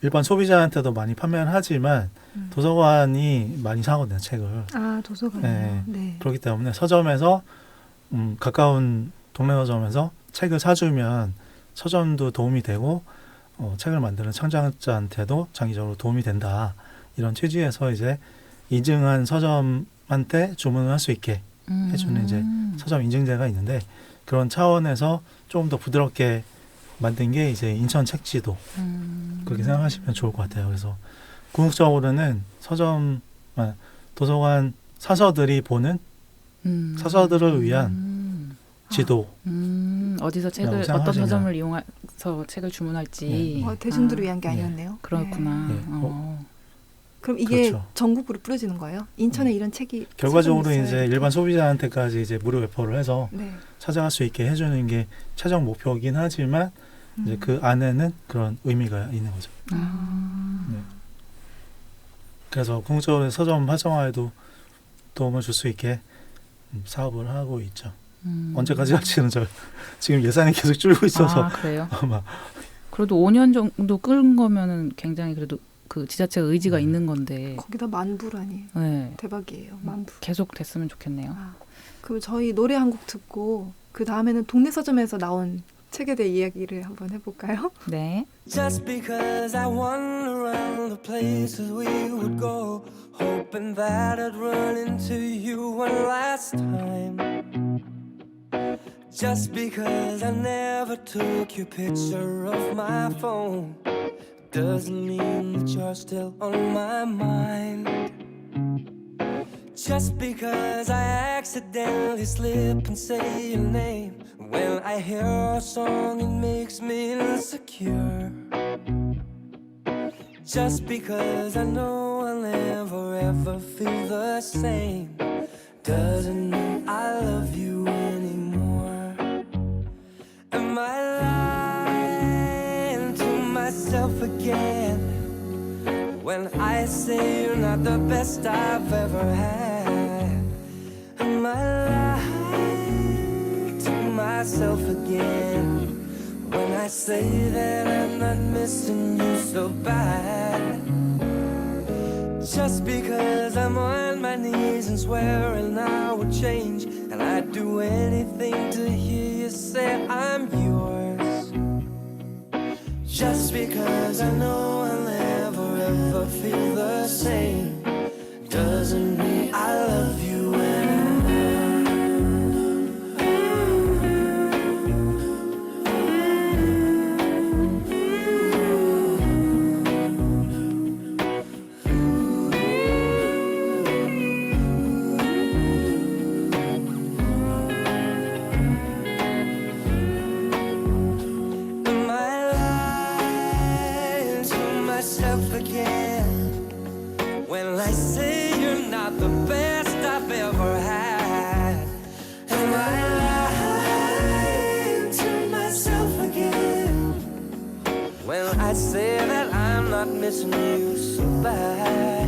일반 소비자한테도 많이 판매를 하지만 도서관이 많이 사거든요. 책을. 아, 도서관이요. 네. 네. 그렇기 때문에 서점에서 가까운 동네 서점에서 책을 사주면 서점도 도움이 되고 책을 만드는 창작자한테도 장기적으로 도움이 된다. 이런 취지에서 이제 인증한 서점한테 주문을 할 수 있게 해주는 이제 서점 인증제가 있는데 그런 차원에서 조금 더 부드럽게 만든 게 이제 인천 책지도 그렇게 생각하시면 좋을 것 같아요. 그래서 궁극적으로는 서점, 도서관 사서들이 보는 사서들을 위한 지도. 어디서 책을 라고 어떤 생각하시냐. 서점을 이용해서 책을 주문할지 대중들을 위한 게 네. 아니었네요. 그렇구나. 네. 그럼 이게 그렇죠. 전국으로 뿌려지는 거예요? 인천에 이런 책이 결과적으로 서점이 있어요? 이제 일반 소비자한테까지 이제 무료 배포를 해서 네. 찾아갈 수 있게 해주는 게 최종 목표이긴 하지만 이제 그 안에는 그런 의미가 있는 거죠. 네. 그래서 궁극적으로 서점 활성화에도 도움을 줄 수 있게 사업을 하고 있죠. 언제까지 할지는 저 지금 예산이 계속 줄고 있어서 아, 그래요? 아마 그래도 5년 정도 끓은 거면은 굉장히 그래도 그 지자체 의지가 있는 건데 거기다 10,000부라니 네. 대박이에요. 10,000부. 계속 됐으면 좋겠네요. 그럼 저희 노래 한 곡 듣고 그 다음에는 동네 서점에서 나온 책에 대해 이야기를 한번 해볼까요? 네. Just because I wander around the places we would go, hoping that I'd run into you one last time. Just because I never took your picture of my phone doesn't mean that you're still on my mind. Just because I accidentally slip and say your name. When I hear a song, it makes me insecure. Just because I know I'll never ever feel the same doesn't mean I love you anymore. Am I lying to myself again when I say you're not the best I've ever had? Am I lying to myself again when I say that I'm not missing you so bad? Just because I'm on my knees and swearing I would change, and I'd do anything to hear you say I'm yours. Just because I know I'll never ever feel the same doesn't mean I love you anymore. Am I lying to myself again when I say you're not the best I've ever had? Am I lying to myself again when I say that I'm not missing you so bad?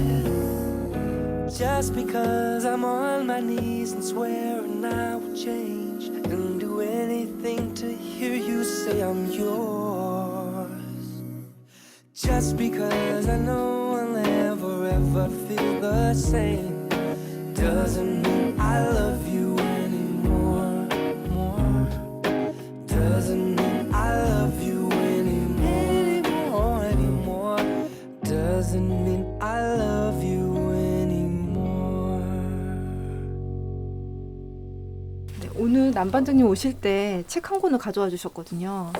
Just because I'm on my knees and swearing I will change and do anything to hear you say I'm yours. Just because I know I'll never ever feel the same doesn't mean I love you anymore. Doesn't mean I love you anymore. Doesn't mean I love you anymore. 네, 오늘 남반장님 오실 때 책 한 권을 가져와 주셨거든요.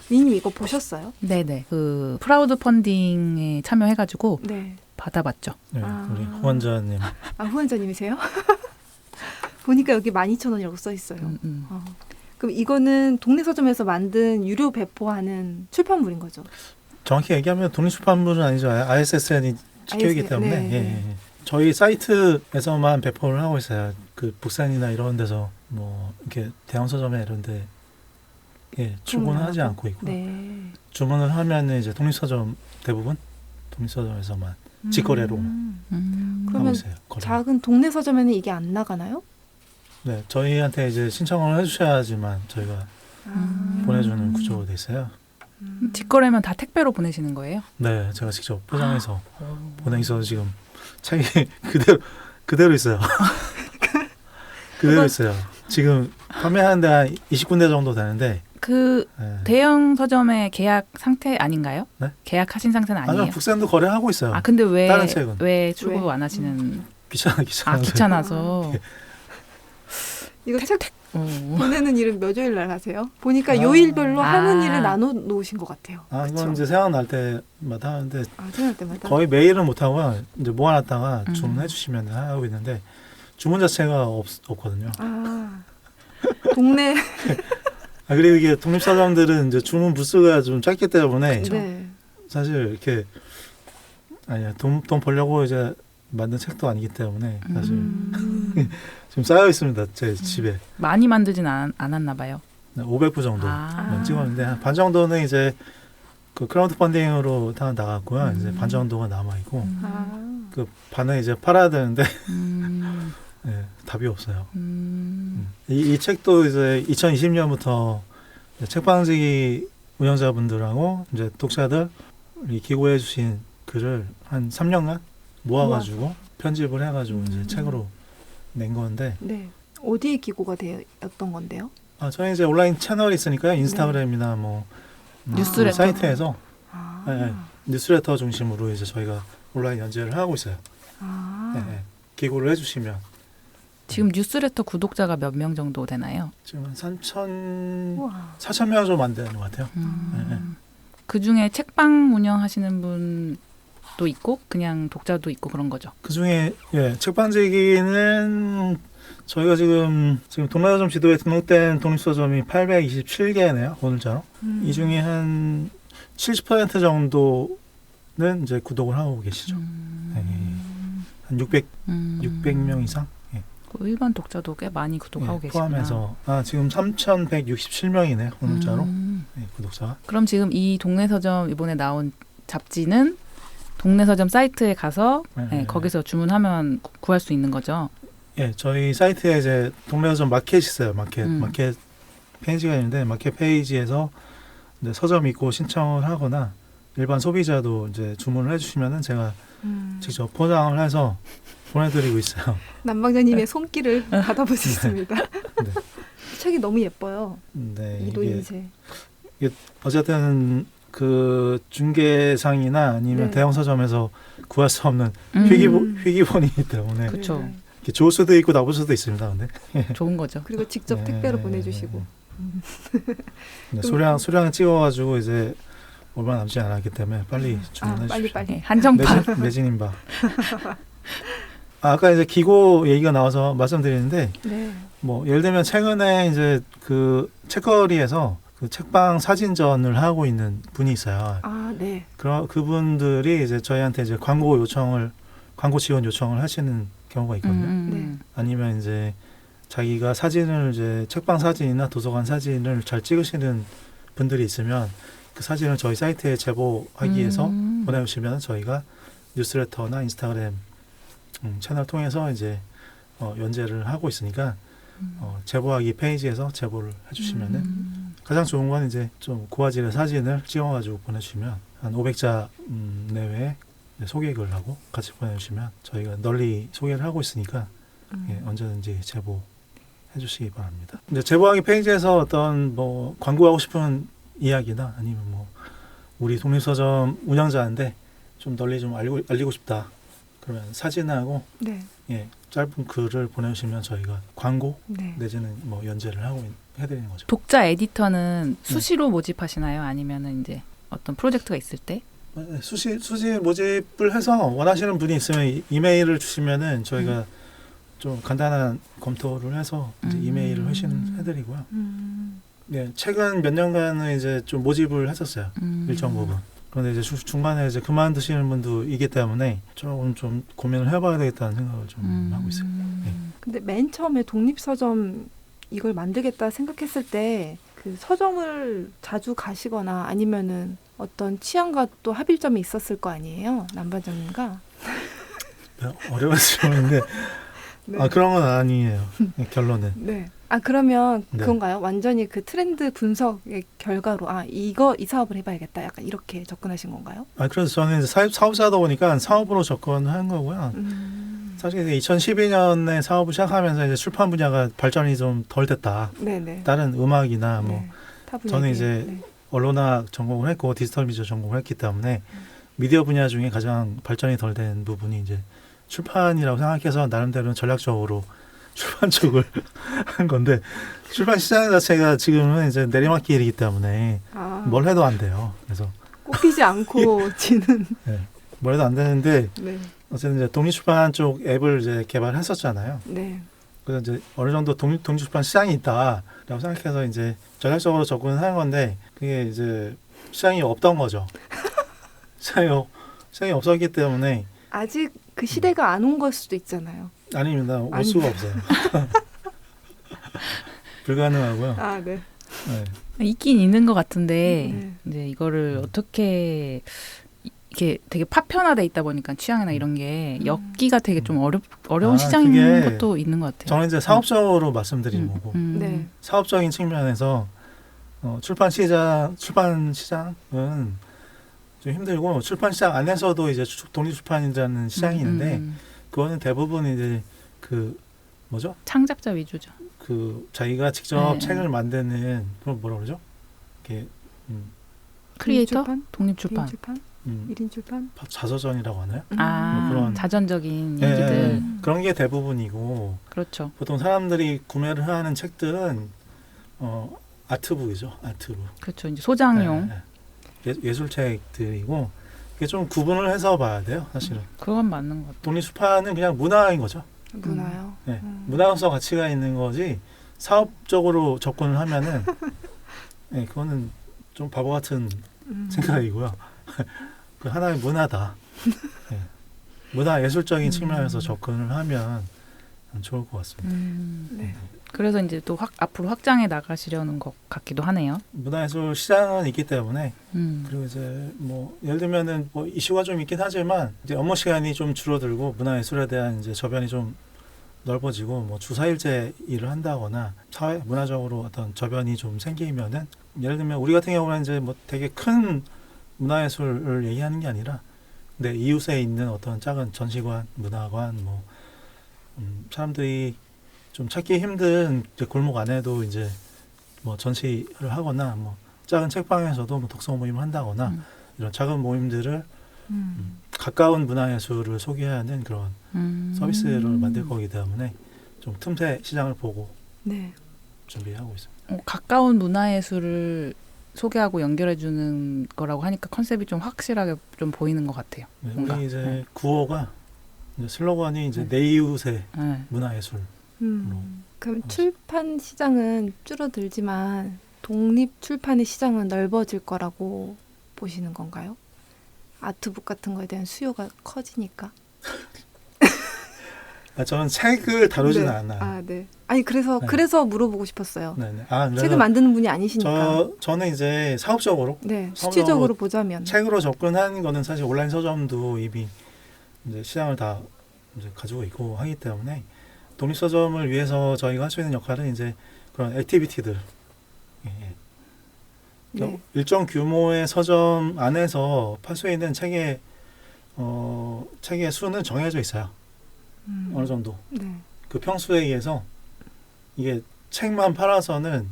미님 이거 보셨어요? 네네. 그 프라우드 펀딩에 참여해가지고 네. 받아봤죠. 네, 아. 우리 후원자님. 아, 후원자님이세요? 보니까 여기 12,000원이라고 써 있어요. 그럼 이거는 동네 서점에서 만든 유료 배포하는 출판물인 거죠? 정확히 얘기하면 독립출판물은 아니죠. ISSN이 지켜있기 ISSN, 때문에 네. 예, 예. 저희 사이트에서만 배포를 하고 있어요. 그 북산이나 이런 데서 뭐 이렇게 대형 서점에 이런데 출고는 하지 않고 있고 네. 주문을 하면 이제 독립서점 대부분 독립서점에서만 직거래로 하고 그러면 있어요. 거래. 작은 동네 서점에는 이게 안 나가나요? 네, 저희한테 이제 신청을 해주셔야지만 저희가 보내주는 구조로 돼 있어요. 뒷거래면 다 택배로 보내시는 거예요? 네, 제가 직접 포장해서 보내기 있어서 지금 책이 그대로 있어요. 그대로 있어요. 지금 판매하는 데가 20군데 정도 되는데 그 네. 대형 서점의 계약 상태 아닌가요? 네? 계약하신 상태는 아니에요? 아니요, 북산도 거래하고 있어요. 아 근데 다른 책은. 왜 출고 왜? 안 하시는? 귀찮아. 귀찮아서. 이거 책 어. 보내는 일은 몇 요일 날 하세요? 보니까 아. 요일별로 아. 하는 일을 나눠 놓으신 것 같아요. 아, 이건 그쵸? 이제 생각날 때마다 하는데 생각할 때마다. 거의 매일은 못 하고요. 이제 모아놨다가 음. 주문해 주시면 하고 있는데 주문 자체가 없거든요. 아, 동네. 아, 그리고 이게 독립서점들은 이제 주문 부스가 좀 짧기 때문에 네. 사실 이렇게 아니야 돈 벌려고 이제 만든 책도 아니기 때문에 사실 지금 쌓여 있습니다. 제 집에 많이 만들진 않았나 봐요. 500부 정도 아. 찍었는데 한 반 정도는 이제 그 크라우드 펀딩으로 다 나갔고요. 이제 반 정도가 남아 있고 아, 그 반은 이제 팔아야 되는데 음. 네, 답이 없어요. 이 책도 이제 2020년부터 책방지기 운영자분들하고 이제 독자들이 기고해 주신 글을 한 3년간 모아가지고 편집을 해가지고 이제 책으로 낸 건데 네. 어디에 기고가 되었던 건데요? 저희 이제 온라인 채널이 있으니까요. 인스타그램이나 뭐 뉴스레터. 사이트에서 아, 네, 뉴스레터 중심으로 이제 저희가 온라인 연재를 하고 있어요. 아, 네, 기고를 해주시면 지금 뉴스레터 구독자가 몇 명 정도 되나요? 지금 한 4천 우와. 명 정도 안 되는 것 같아요. 네. 그 중에 책방 운영하시는 분 독자도 있고 그냥 독자도 있고 그런 거죠. 그 중에 책방지기는 저희가 지금 동남아점 지도에 등록된 독립서점이 827개네요. 오늘자로. 이 중에 한 70% 정도는 이제 구독을 하고 계시죠. 네. 한 600명 이상? 예. 일반 독자도 꽤 많이 구독하고 계시구나. 포함해서 지금 3,167명이네요. 오늘자로. 구독자가. 그럼 지금 이 동네 서점 이번에 나온 잡지는 동네 서점 사이트에 가서 거기서 주문하면 구할 수 있는 거죠. 예, 저희 사이트에 이제 동네 서점 마켓이 있어요. 마켓 페이지가 있는데 마켓 페이지에서 이제 서점 입고 신청을 하거나 일반 소비자도 이제 주문을 해주시면은 제가 직접 포장을 해서 보내드리고 있어요. 남방자님의 손길을 받아볼 수 있습니다. 네. 책이 너무 예뻐요. 네, 이도 인쇄. 이게 어쨌든 그 중개상이나 아니면 네. 대형 서점에서 구할 수 없는 희귀본이기 때문에 그쵸. 네. 이렇게 좋을 수도 있고 나쁠 수도 있습니다. 근데 좋은 거죠. 그리고 직접 네. 택배로 보내주시고. 네, 소량 찍어가지고 이제 얼마 남지 않았기 때문에 빨리 주문해 주십시오. 빨리. 네, 한정판. 매진인바. 아까 이제 기고 얘기가 나와서 말씀드리는데 네. 뭐 예를 들면 최근에 이제 그 책거리에서 그 책방 사진전을 하고 있는 분이 있어요. 아, 네. 그분들이 이제 저희한테 이제 광고 지원 요청을 하시는 경우가 있거든요. 아니면 이제 자기가 사진을 이제 책방 사진이나 도서관 사진을 잘 찍으시는 분들이 있으면 그 사진을 저희 사이트에 제보하기 위해서 보내주시면 저희가 뉴스레터나 인스타그램 채널 통해서 이제 연재를 하고 있으니까 제보하기 페이지에서 제보를 해주시면은 가장 좋은 건 이제 좀 고화질의 사진을 찍어가지고 보내주시면 한 500자 내외에 소개글을 하고 같이 보내주시면 저희가 널리 소개를 하고 있으니까 언제든지 제보해주시기 바랍니다. 근데 제보하기 페이지에서 어떤 뭐 광고하고 싶은 이야기나 아니면 뭐 우리 독립서점 운영자인데 좀 널리 좀 알리고 싶다. 그러면 사진하고 네. 짧은 글을 보내주시면 저희가 광고 네. 내지는 뭐 연재를 해드리는 거죠. 독자 에디터는 수시로 모집하시나요? 아니면은 이제 어떤 프로젝트가 있을 때? 수시 모집을 해서 원하시는 분이 있으면 이메일을 주시면은 저희가 좀 간단한 검토를 해서 이제 이메일을 회신해드리고요. 최근 몇 년간은 이제 좀 모집을 했었어요. 일정 부분. 그런데 이제 중간에 이제 그만두시는 분도 있기 때문에 조금 좀 고민을 해봐야 되겠다는 생각을 좀 하고 있어요. 근데 맨 처음에 독립서점 이걸 만들겠다 생각했을 때 그 서점을 자주 가시거나 아니면은 어떤 취향과 또 합일점이 있었을 거 아니에요? 남반장님과. 어려운 질문인데 네. 그런 건 아니에요. 결론은. 네. 그러면 네. 그건가요? 완전히 그 트렌드 분석의 결과로 이 사업을 해봐야겠다. 약간 이렇게 접근하신 건가요? 그래서 저는 이제 사업자다 보니까 사업으로 접근한 거고요. 사실 2012년에 사업을 시작하면서 이제 출판 분야가 발전이 좀 덜 됐다. 네네. 다른 음악이나 뭐 네. 타 분야에 저는 비해. 이제 언론학 전공을 했고 디지털 미디어 전공을 했기 때문에 미디어 분야 중에 가장 발전이 덜 된 부분이 이제 출판이라고 생각해서 나름대로는 전략적으로 출판 쪽을 한 건데 출판 시장 자체가 지금은 이제 내리막길이기 때문에 뭘 해도 안 돼요. 그래서 꼽히지 않고 지는. 뭘 해도 안 되는데 네. 어쨌든 이제 독립출판 쪽 앱을 이제 개발했었잖아요. 네. 그래서 이제 어느 정도 독립출판 시장이 있다라고 생각해서 이제 전략적으로 접근을 하는 건데 그게 이제 시장이 없던 거죠. 시장이 없었기 때문에 아직 그 시대가 안 온 걸 수도 있잖아요. 아닙니다. 올 수가 없어요. 불가능하고요. 네. 있긴 있는 것 같은데 네. 이제 이거를 어떻게 이게 되게 파편화돼 있다 보니까 취향이나 이런 게 엮기가 되게 좀 어려운 시장인 그게 것도 있는 것 같아요. 저는 이제 사업적으로 말씀드리는 거고 네. 사업적인 측면에서 출판 시장은 좀 힘들고 출판 시장 안에서도 이제 독립출판이라는 시장이 있는데 그거는 대부분 이제 그 뭐죠? 창작자 위주죠. 그 자기가 직접 네. 책을 만드는 그걸 뭐라 그러죠? 이렇게 크리에이터? 독립출판? 독립출판. 개인출판? 1인 출판? 자서전이라고 하나요? 뭐 그런 자전적인 네, 얘기들. 그런 게 대부분이고 그렇죠. 보통 사람들이 구매를 하는 책들은 아트북이죠. 아트북. 그렇죠. 이제 소장용. 예술책들이고 이게 좀 구분을 해서 봐야 돼요, 사실은. 그건 맞는 것 같아요. 독립출판은 그냥 문화인 거죠. 문화요. 네. 문화로서 가치가 있는 거지 사업적으로 접근을 하면은 네, 그거는 좀 바보 같은 생각이고요. 그 하나의 문화다. 네. 문화 예술적인 측면에서 접근을 하면 좋을 것 같습니다. 네. 그래서 이제 또 앞으로 확장해 나가시려는 것 같기도 하네요. 문화예술 시장은 있기 때문에 음. 그리고 이제 뭐 예를 들면은 뭐 이슈가 좀 있긴 하지만 이제 업무 시간이 좀 줄어들고 문화예술에 대한 이제 저변이 좀 넓어지고 뭐 주 4일제 일을 한다거나 사회 문화적으로 어떤 저변이 좀 생기면은 예를 들면 우리 같은 경우는 이제 뭐 되게 큰 문화예술을 얘기하는 게 아니라 근데 이웃에 있는 어떤 작은 전시관, 문화관 뭐 사람들이 좀 찾기 힘든 이제 골목 안에도 이제 뭐 전시를 하거나 뭐 작은 책방에서도 뭐 독서 모임을 한다거나 이런 작은 모임들을 가까운 문화예술을 소개하는 그런 서비스를 만들 거기 때문에 좀 틈새 시장을 보고 네. 준비하고 있습니다. 가까운 문화예술을 소개하고 연결해주는 거라고 하니까 컨셉이 좀 확실하게 좀 보이는 것 같아요. 네, 뭔가. 우리 이제 네. 구호가 이제 슬로건이 이제 내 이웃의 네. 문화예술. 그럼 출판 시장은 줄어들지만 독립 출판의 시장은 넓어질 거라고 보시는 건가요? 아트북 같은 거에 대한 수요가 커지니까. 저는 책을 다루지는 네. 않아요. 아, 네. 아니 그래서 네. 그래서 물어보고 싶었어요. 네네. 아, 그래서 책을 만드는 분이 아니시니까. 저는 이제 사업적으로 네. 사업적으로 수치적으로 보자면. 책으로 접근하는 거는 사실 온라인 서점도 이미 이제 시장을 다 이제 가지고 있고 하기 때문에 독립 서점을 위해서 저희가 할 수 있는 역할은 이제 그런 액티비티들 예, 예. 네. 일정 규모의 서점 안에서 팔 수 있는 책의 수는 정해져 있어요. 어느 정도 네. 그 평수에 의해서 이게 책만 팔아서는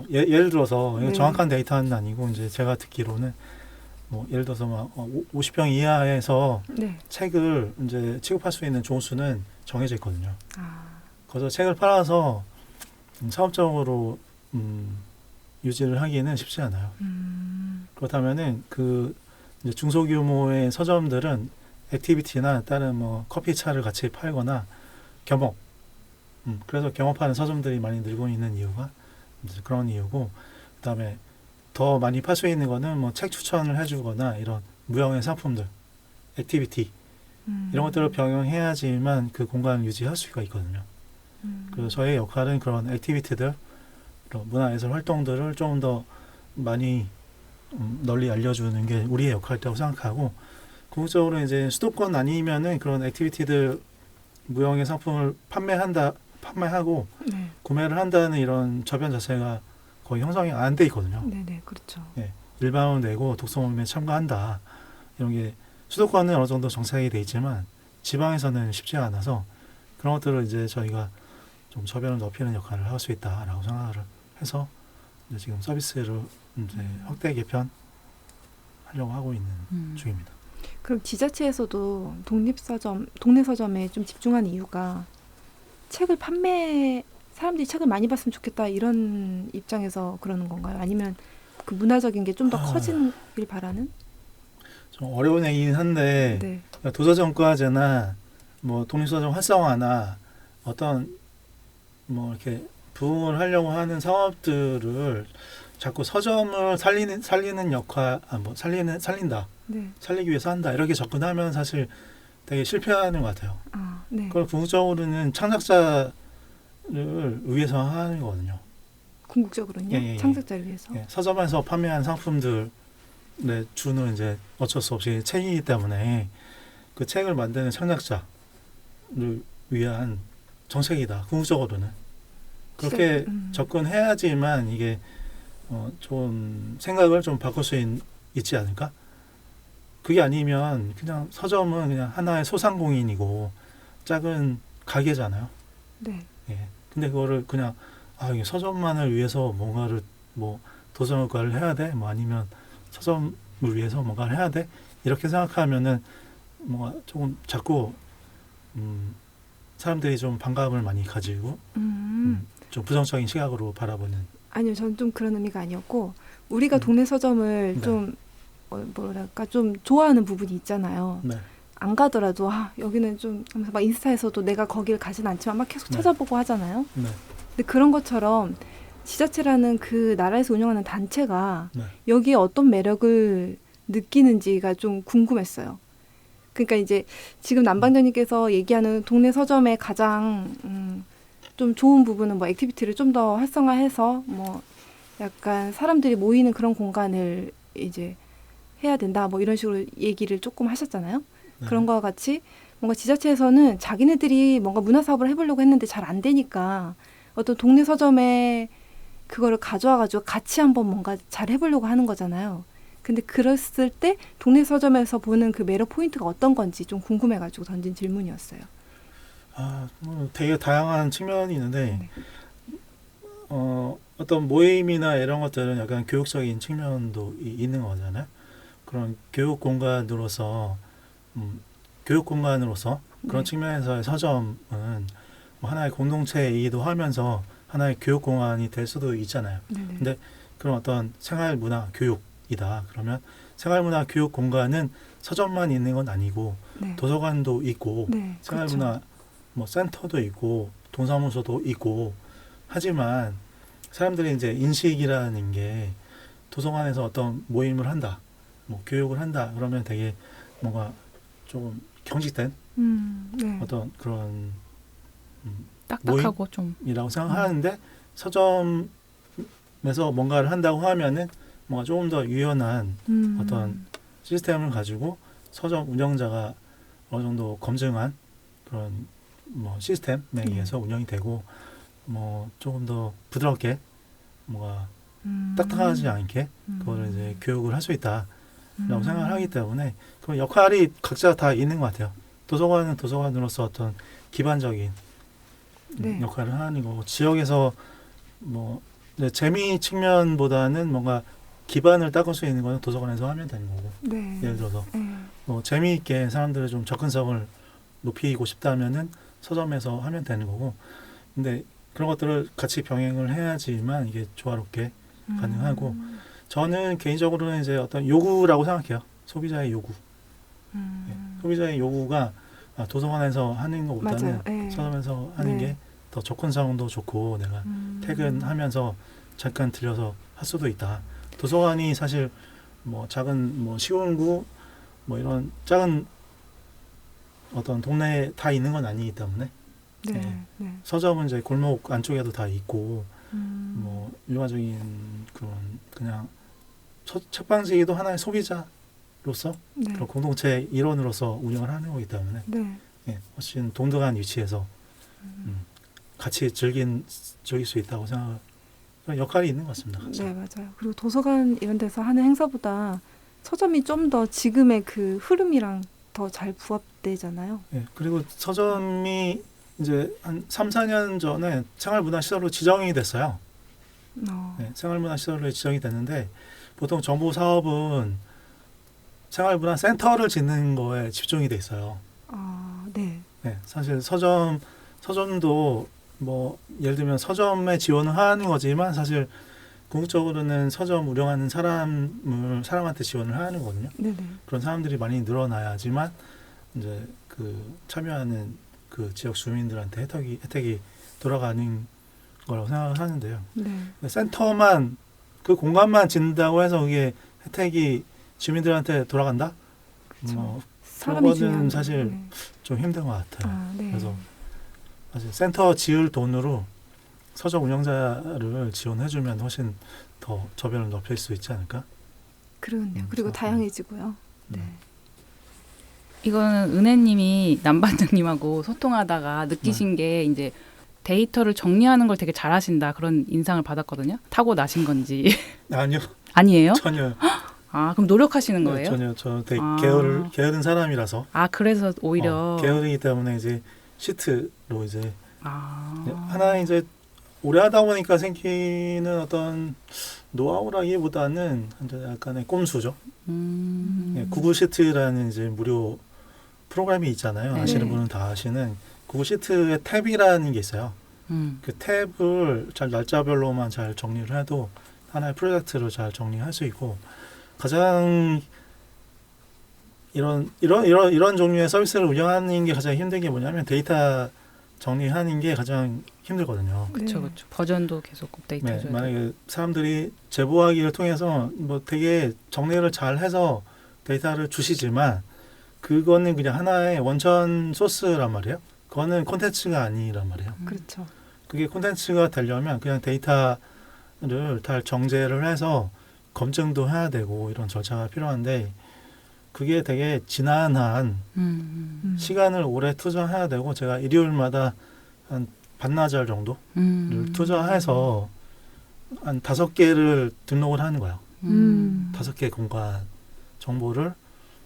예를 들어서 이거 네. 정확한 데이터는 아니고 이제 제가 듣기로는 뭐 예를 들어서 막 50평 이하에서 네. 책을 이제 취급할 수 있는 종수는 정해져 있거든요. 아, 그래서 책을 팔아서 사업적으로 유지를 하기는 쉽지 않아요. 그렇다면은 그 이제 중소규모의 서점들은 액티비티나 다른 뭐 커피 차를 같이 팔거나 겸업. 그래서 겸업하는 서점들이 많이 늘고 있는 이유가 이제 그런 이유고, 그다음에 더 많이 팔 수 있는 거는 뭐 책 추천을 해주거나 이런 무형의 상품들, 액티비티 이런 것들을 병행해야지만 그 공간을 유지할 수가 있거든요. 그래서 저의 역할은 그런 액티비티들, 그런 문화예술 활동들을 좀 더 많이 널리 알려주는 게 우리의 역할이라고 생각하고, 궁극적으로 이제 수도권 아니면은 그런 액티비티들 무형의 상품을 판매하고 네. 구매를 한다는 이런 저변 자체가 거의 형성이 안 돼 있거든요. 네네, 그렇죠. 일반을 내고 독서 모임에 참가한다 이런 게 수도권은 어느 정도 정착이 돼 있지만 지방에서는 쉽지 않아서 그런 것들을 이제 저희가 좀 저변을 넓히는 역할을 할 수 있다라고 생각을 해서 이제 지금 서비스를 이제 확대 개편하려고 하고 있는 중입니다. 그럼 지자체에서도 동네 서점에 좀 집중하는 이유가 사람들이 책을 많이 봤으면 좋겠다 이런 입장에서 그러는 건가요? 아니면 그 문화적인 게 좀 더 커지길 바라는? 좀 어려운 얘기긴 한데 네. 도서정과제나 뭐 독립서점 활성화나 어떤 뭐 이렇게 부흥을 하려고 하는 사업들을 자꾸 서점을 살리는 역할, 살린다, 네. 살리기 위해서 한다 이렇게 접근하면 사실 되게 실패하는 것 같아요. 아, 네. 그걸 궁극적으로는 창작자를 위해서 하는 거거든요. 궁극적으로는요? 예. 창작자를 위해서? 예, 서점에서 판매한 상품들의 주는 이제 어쩔 수 없이 책이기 때문에 그 책을 만드는 창작자를 위한 정책이다. 궁극적으로는 그렇게 접근해야지만 이게 좀 생각을 좀 바꿀 수 있지 않을까? 그게 아니면 그냥 서점은 그냥 하나의 소상공인이고 작은 가게잖아요. 네. 예. 근데 그거를 그냥 이게 서점만을 위해서 뭔가를 뭐 도서관을 해야 돼? 뭐 아니면 서점을 위해서 뭔가를 해야 돼? 이렇게 생각하면은 뭔가 조금 자꾸 사람들이 좀 반감을 많이 가지고 좀 부정적인 시각으로 바라보는. 아니요, 저는 좀 그런 의미가 아니었고 우리가 동네 서점을 네. 좀 뭐랄까 좀 좋아하는 부분이 있잖아요. 네. 안 가더라도 여기는 좀 하면서 막 인스타에서도 내가 거길 가진 않지만 막 계속 네. 찾아보고 하잖아요. 네. 근데 그런 것처럼 지자체라는 그 나라에서 운영하는 단체가 네. 여기에 어떤 매력을 느끼는지가 좀 궁금했어요. 그러니까 이제 지금 남방장님께서 얘기하는 동네 서점의 가장 좀 좋은 부분은 뭐 액티비티를 좀 더 활성화해서 뭐 약간 사람들이 모이는 그런 공간을 이제 해야 된다 뭐 이런 식으로 얘기를 조금 하셨잖아요. 네. 그런 거와 같이 뭔가 지자체에서는 자기네들이 뭔가 문화 사업을 해보려고 했는데 잘 안 되니까 어떤 동네 서점에 그거를 가져와가지고 같이 한번 뭔가 잘 해보려고 하는 거잖아요. 근데 그랬을 때 동네 서점에서 보는 그 매력 포인트가 어떤 건지 좀 궁금해가지고 던진 질문이었어요. 되게 다양한 측면이 있는데 네. 어떤 모임이나 이런 것들은 약간 교육적인 측면도 있는 거잖아요. 그런 교육 공간으로서 그런 네. 측면에서의 서점은 뭐 하나의 공동체이기도 하면서 하나의 교육 공간이 될 수도 있잖아요. 네네. 근데 그런 어떤 생활 문화 교육이다. 그러면 생활 문화 교육 공간은 서점만 있는 건 아니고 네. 도서관도 있고 네. 생활 그렇죠. 문화 뭐 센터도 있고 동사무소도 있고 하지만 사람들이 이제 인식이라는 게 도서관에서 어떤 모임을 한다, 뭐 교육을 한다 그러면 되게 뭔가 좀 경직된 네. 어떤 그런 딱딱하고 좀 이라고 생각하는데 서점에서 뭔가를 한다고 하면은 뭔가 조금 더 유연한 어떤 시스템을 가지고 서점 운영자가 어느 정도 검증한 그런 뭐 시스템에 의해서 운영이 되고 뭐 조금 더 부드럽게 뭔가 딱딱하지 않게 그거를 이제 교육을 할 수 있다라고 생각을 하기 때문에 그 역할이 각자 다 있는 것 같아요. 도서관은 도서관으로서 어떤 기반적인 네. 역할을 하는 거고 지역에서 뭐 이제 재미 측면보다는 뭔가 기반을 닦을 수 있는 거는 도서관에서 하면 되는 거고 네. 예를 들어서 네. 뭐 재미있게 사람들의 좀 접근성을 높이고 싶다면은 서점에서 하면 되는 거고 근데 그런 것들을 같이 병행을 해야지만 이게 조화롭게 가능하고 저는 개인적으로는 이제 어떤 요구라고 생각해요. 소비자의 요구. 소비자의 요구가 도서관에서 하는 것보다는 맞아요. 네. 서점에서 하는 네. 게 더 접근성도 좋고 내가 퇴근하면서 잠깐 들려서 할 수도 있다. 도서관이 사실 뭐 작은 뭐 시군구 뭐 이런 작은 어떤 동네에 다 있는 건 아니기 때문에 네. 네. 네. 서점은 이제 골목 안쪽에도 다 있고 뭐 일반적인 그런 그냥 책방지기도 하나의 소비자로서 네. 그런 공동체 일원으로서 운영을 하는 거기 때문에 네. 훨씬 동등한 위치에서 같이 즐길 수 있다고 생각 그런 역할이 있는 것 같습니다. 각자. 네, 맞아요. 그리고 도서관 이런 데서 하는 행사보다 서점이 좀 더 지금의 그 흐름이랑 더 잘 부합되잖아요. 그리고 서점이 이제 한 3, 4년 전에 생활문화시설로 지정이 됐어요. 생활문화시설로 지정이 됐는데 보통 정부 사업은 생활문화센터를 짓는 거에 집중이 돼 있어요. 네. 사실 서점도 뭐 예를 들면 서점에 지원을 하는 거지만 사실 궁극적으로는 서점 운영하는 사람한테 지원을 하는 거거든요. 네네. 그런 사람들이 많이 늘어나야지만 이제 그 참여하는 그 지역 주민들한테 혜택이 돌아가는 거라고 생각을 하는데요. 네. 센터만 그 공간만 짓는다고 해서 그게 혜택이 주민들한테 돌아간다? 뭐 사람이 그거는 중요한 사실 네. 좀 힘든 것 같아요. 네. 그래서 사실 센터 지을 돈으로 서점 운영자를 지원해주면 훨씬 더 저변을 높일 수 있지 않을까? 그러네요. 그리고 다양해지고요. 네. 이거는 은혜님이 남반장님하고 소통하다가 느끼신 게 이제 데이터를 정리하는 걸 되게 잘하신다 그런 인상을 받았거든요. 타고 나신 건지 아니요, 아니에요? 전혀. 그럼 노력하시는 거예요? 전혀 저 되게 아. 게으른 사람이라서. 그래서 오히려 게으르기 때문에 이제 시트로 이제 아. 하나 이제 오래 하다 보니까 생기는 어떤 노하우라기보다는 이제 약간의 꼼수죠. 구글 시트라는 이제 무료 프로그램이 있잖아요. 네. 아시는 분은 다 아시는 구글 시트의 탭이라는 게 있어요. 그 탭을 잘 날짜별로만 잘 정리를 해도 하나의 프로젝트를 잘 정리할 수 있고 가장 이런 종류의 서비스를 운영하는 게 가장 힘든 게 뭐냐면 데이터 정리하는 게 가장 힘들거든요. 그렇죠, 네. 그렇죠. 버전도 계속 업데이트 네, 해줘야 돼요. 만약에 사람들이 제보하기를 통해서 뭐 되게 정리를 잘 해서 데이터를 주시지만 그거는 그냥 하나의 원천 소스란 말이에요. 그거는 콘텐츠가 아니란 말이에요. 그렇죠. 그게 콘텐츠가 되려면 그냥 데이터를 다 정제를 해서 검증도 해야 되고 이런 절차가 필요한데 그게 되게 지난한 시간을 오래 투자해야 되고 제가 일요일마다 한 반나절 정도를 투자해서 한 5개를 등록을 하는 거예요. 5개 공간 정보를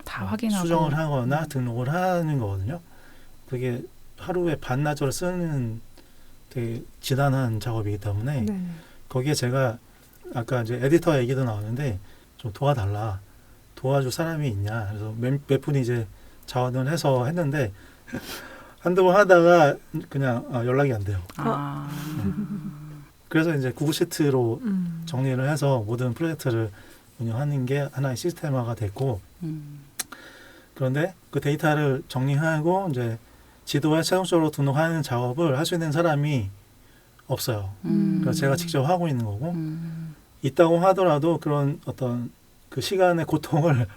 다 확인하고 수정을 하거나 등록을 하는 거거든요. 그게 하루에 반나절 쓰는 되게 지난한 작업이기 때문에 네. 거기에 제가 아까 이제 에디터 얘기도 나왔는데 좀 도와달라. 도와줄 사람이 있냐. 그래서 몇 분이 이제 자원을 해서 했는데 한두 번 하다가 그냥 연락이 안 돼요. 아, 그래서 이제 구글 시트로 음. 정리를 해서 모든 프로젝트를 운영하는 게 하나의 시스템화가 됐고 그런데 그 데이터를 정리하고 이제 지도에 최종적으로 등록하는 작업을 할 수 있는 사람이 없어요. 그래서 제가 직접 하고 있는 거고 있다고 하더라도 그런 어떤 그 시간의 고통을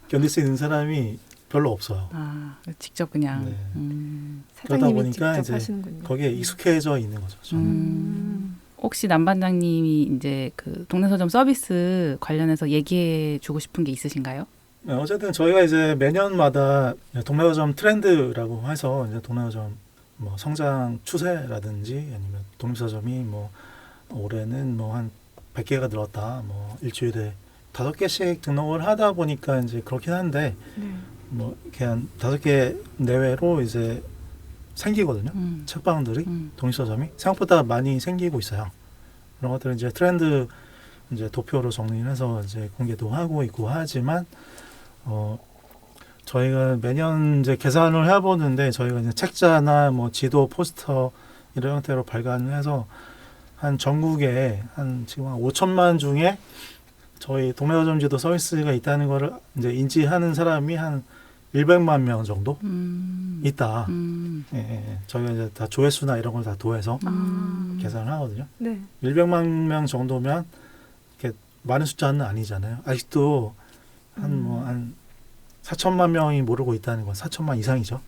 견딜 수 있는 사람이 별로 없어요. 아, 직접 그냥. 네. 사장님이 그러다 보니까 직접 이제 하시는군요. 거기에 익숙해져 있는 거죠. 저는. 혹시 남반장님이 이제 그 동네 서점 서비스 관련해서 얘기해 주고 싶은 게 있으신가요? 네, 어쨌든 저희가 이제 매년마다 동네서점 트렌드라고 해서 이제 동네서점 뭐 성장 추세라든지 아니면 동네서점이 뭐 올해는 뭐 한 100개가 늘었다. 뭐 일주일에 5개씩 등록을 하다 보니까 이제 그렇긴 한데 네. 뭐 이렇게 한 5개 내외로 이제 생기거든요. 책방들이 동네서점이 생각보다 많이 생기고 있어요. 그런 것들은 이제 트렌드 이제 도표로 정리해서 이제 공개도 하고 있고 하지만 저희가 매년 이제 계산을 해보는데 저희가 이제 책자나 뭐 지도, 포스터 이런 형태로 발간을 해서 한 전국에 한 지금 한 5천만 중에 저희 동네서점 지도 서비스가 있다는 거를 이제 인지하는 사람이 한 100만 명 정도 있다. 예, 예. 저희가 이제 다 조회수나 이런 걸 다 더해서 계산을 하거든요. 네. 100만 명 정도면 이렇게 많은 숫자는 아니잖아요. 아직도 한 4천만 명이 모르고 있다는 건 4천만 이상이죠.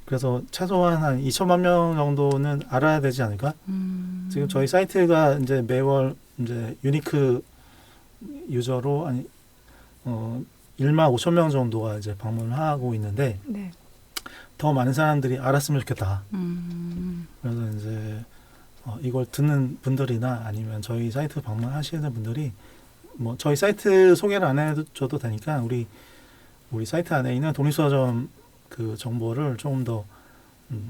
그래서 최소한 한 2천만 명 정도는 알아야 되지 않을까? 지금 저희 사이트가 이제 매월 이제 유니크 유저로 1만 5천 명 정도가 이제 방문을 하고 있는데 네. 더 많은 사람들이 알았으면 좋겠다. 그래서 이제 이걸 듣는 분들이나 아니면 저희 사이트 방문하시는 분들이 뭐 저희 사이트 소개를 안 해줘도 되니까 우리 사이트 안에 있는 독립서점 그 정보를 조금 더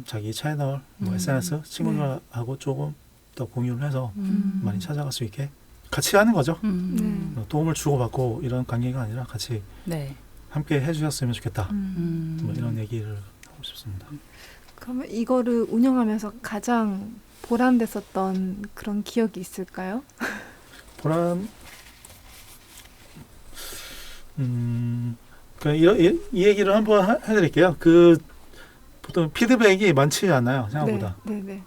자기 채널, 뭐 SNS 친구들하고 조금 더 공유를 해서 많이 찾아갈 수 있게 같이 하는 거죠. 네. 도움을 주고받고 이런 관계가 아니라 같이 네. 함께 해주셨으면 좋겠다. 뭐 이런 얘기를 하고 싶습니다. 그러면 이거를 운영하면서 가장 보람됐었던 그런 기억이 있을까요? 보람, 이 얘기를 한번 해드릴게요. 그 보통 피드백이 많지 않아요, 생각보다. 네, 네,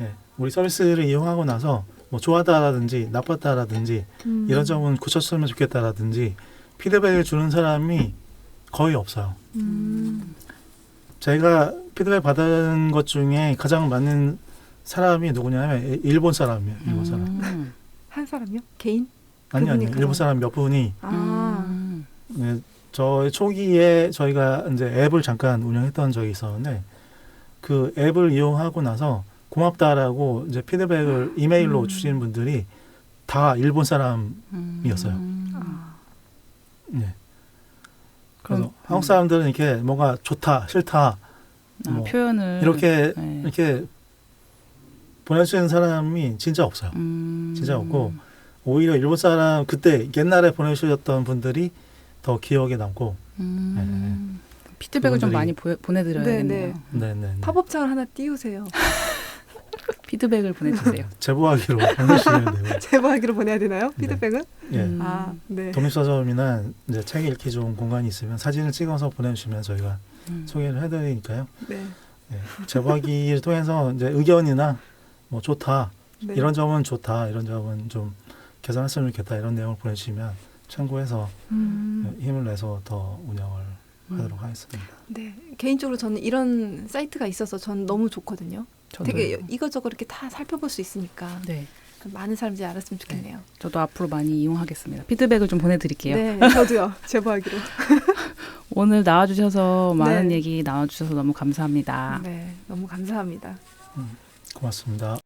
예, 우리 서비스를 이용하고 나서 뭐 좋았다라든지 나빴다라든지 이런 점은 고쳤으면 좋겠다라든지 피드백을 주는 사람이 거의 없어요. 제가 피드백 받은 것 중에 가장 많은 사람이 누구냐면 일본 사람이에요. 일본 사람. 한 사람이요? 개인? 아니요. 그분이 일본 사람 몇 분이 네, 저 초기에 저희가 이제 앱을 잠깐 운영했던 적이 있었는데 그 앱을 이용하고 나서 고맙다라고 이제 피드백을 이메일로 주시는 분들이 다 일본 사람이었어요. 네. 그래서 한국 사람들은 이렇게 뭔가 좋다, 싫다, 뭐 표현을 이렇게 네. 이렇게 보내주는 사람이 진짜 없어요. 진짜 없고 오히려 일본 사람 그때 옛날에 보내주셨던 분들이 더 기억에 남고. 네. 피드백을 좀 그분들이- 많이 보내드려야겠네요. 네, 네네. 팝업창을 하나 띄우세요. 피드백을 보내주세요. 제보하기로 보내시면 되고요. 제보하기로 보내야 되나요? 피드백은? 예. 음. 아, 네. 독립서점이나 이제 책 읽기 좋은 공간이 있으면 사진을 찍어서 보내주시면 저희가 음. 소개를 해드리니까요. 네. 예. 제보하기를 통해서 이제 의견이나 뭐 좋다 네. 이런 점은 좋다 이런 점은 좀 개선했으면 좋겠다 이런 내용을 보내주시면 참고해서 힘을 내서 더 운영을 하도록 하겠습니다. 네. 개인적으로 저는 이런 사이트가 있어서 전 너무 좋거든요. 저도, 되게 이것저것 이렇게 다 살펴볼 수 있으니까 네, 많은 사람들이 알았으면 좋겠네요. 저도 앞으로 많이 이용하겠습니다. 피드백을 좀 보내드릴게요. 네, 저도요. 제보하기로. 오늘 나와주셔서 많은 네. 얘기 나와주셔서 너무 감사합니다. 네, 너무 감사합니다. 고맙습니다.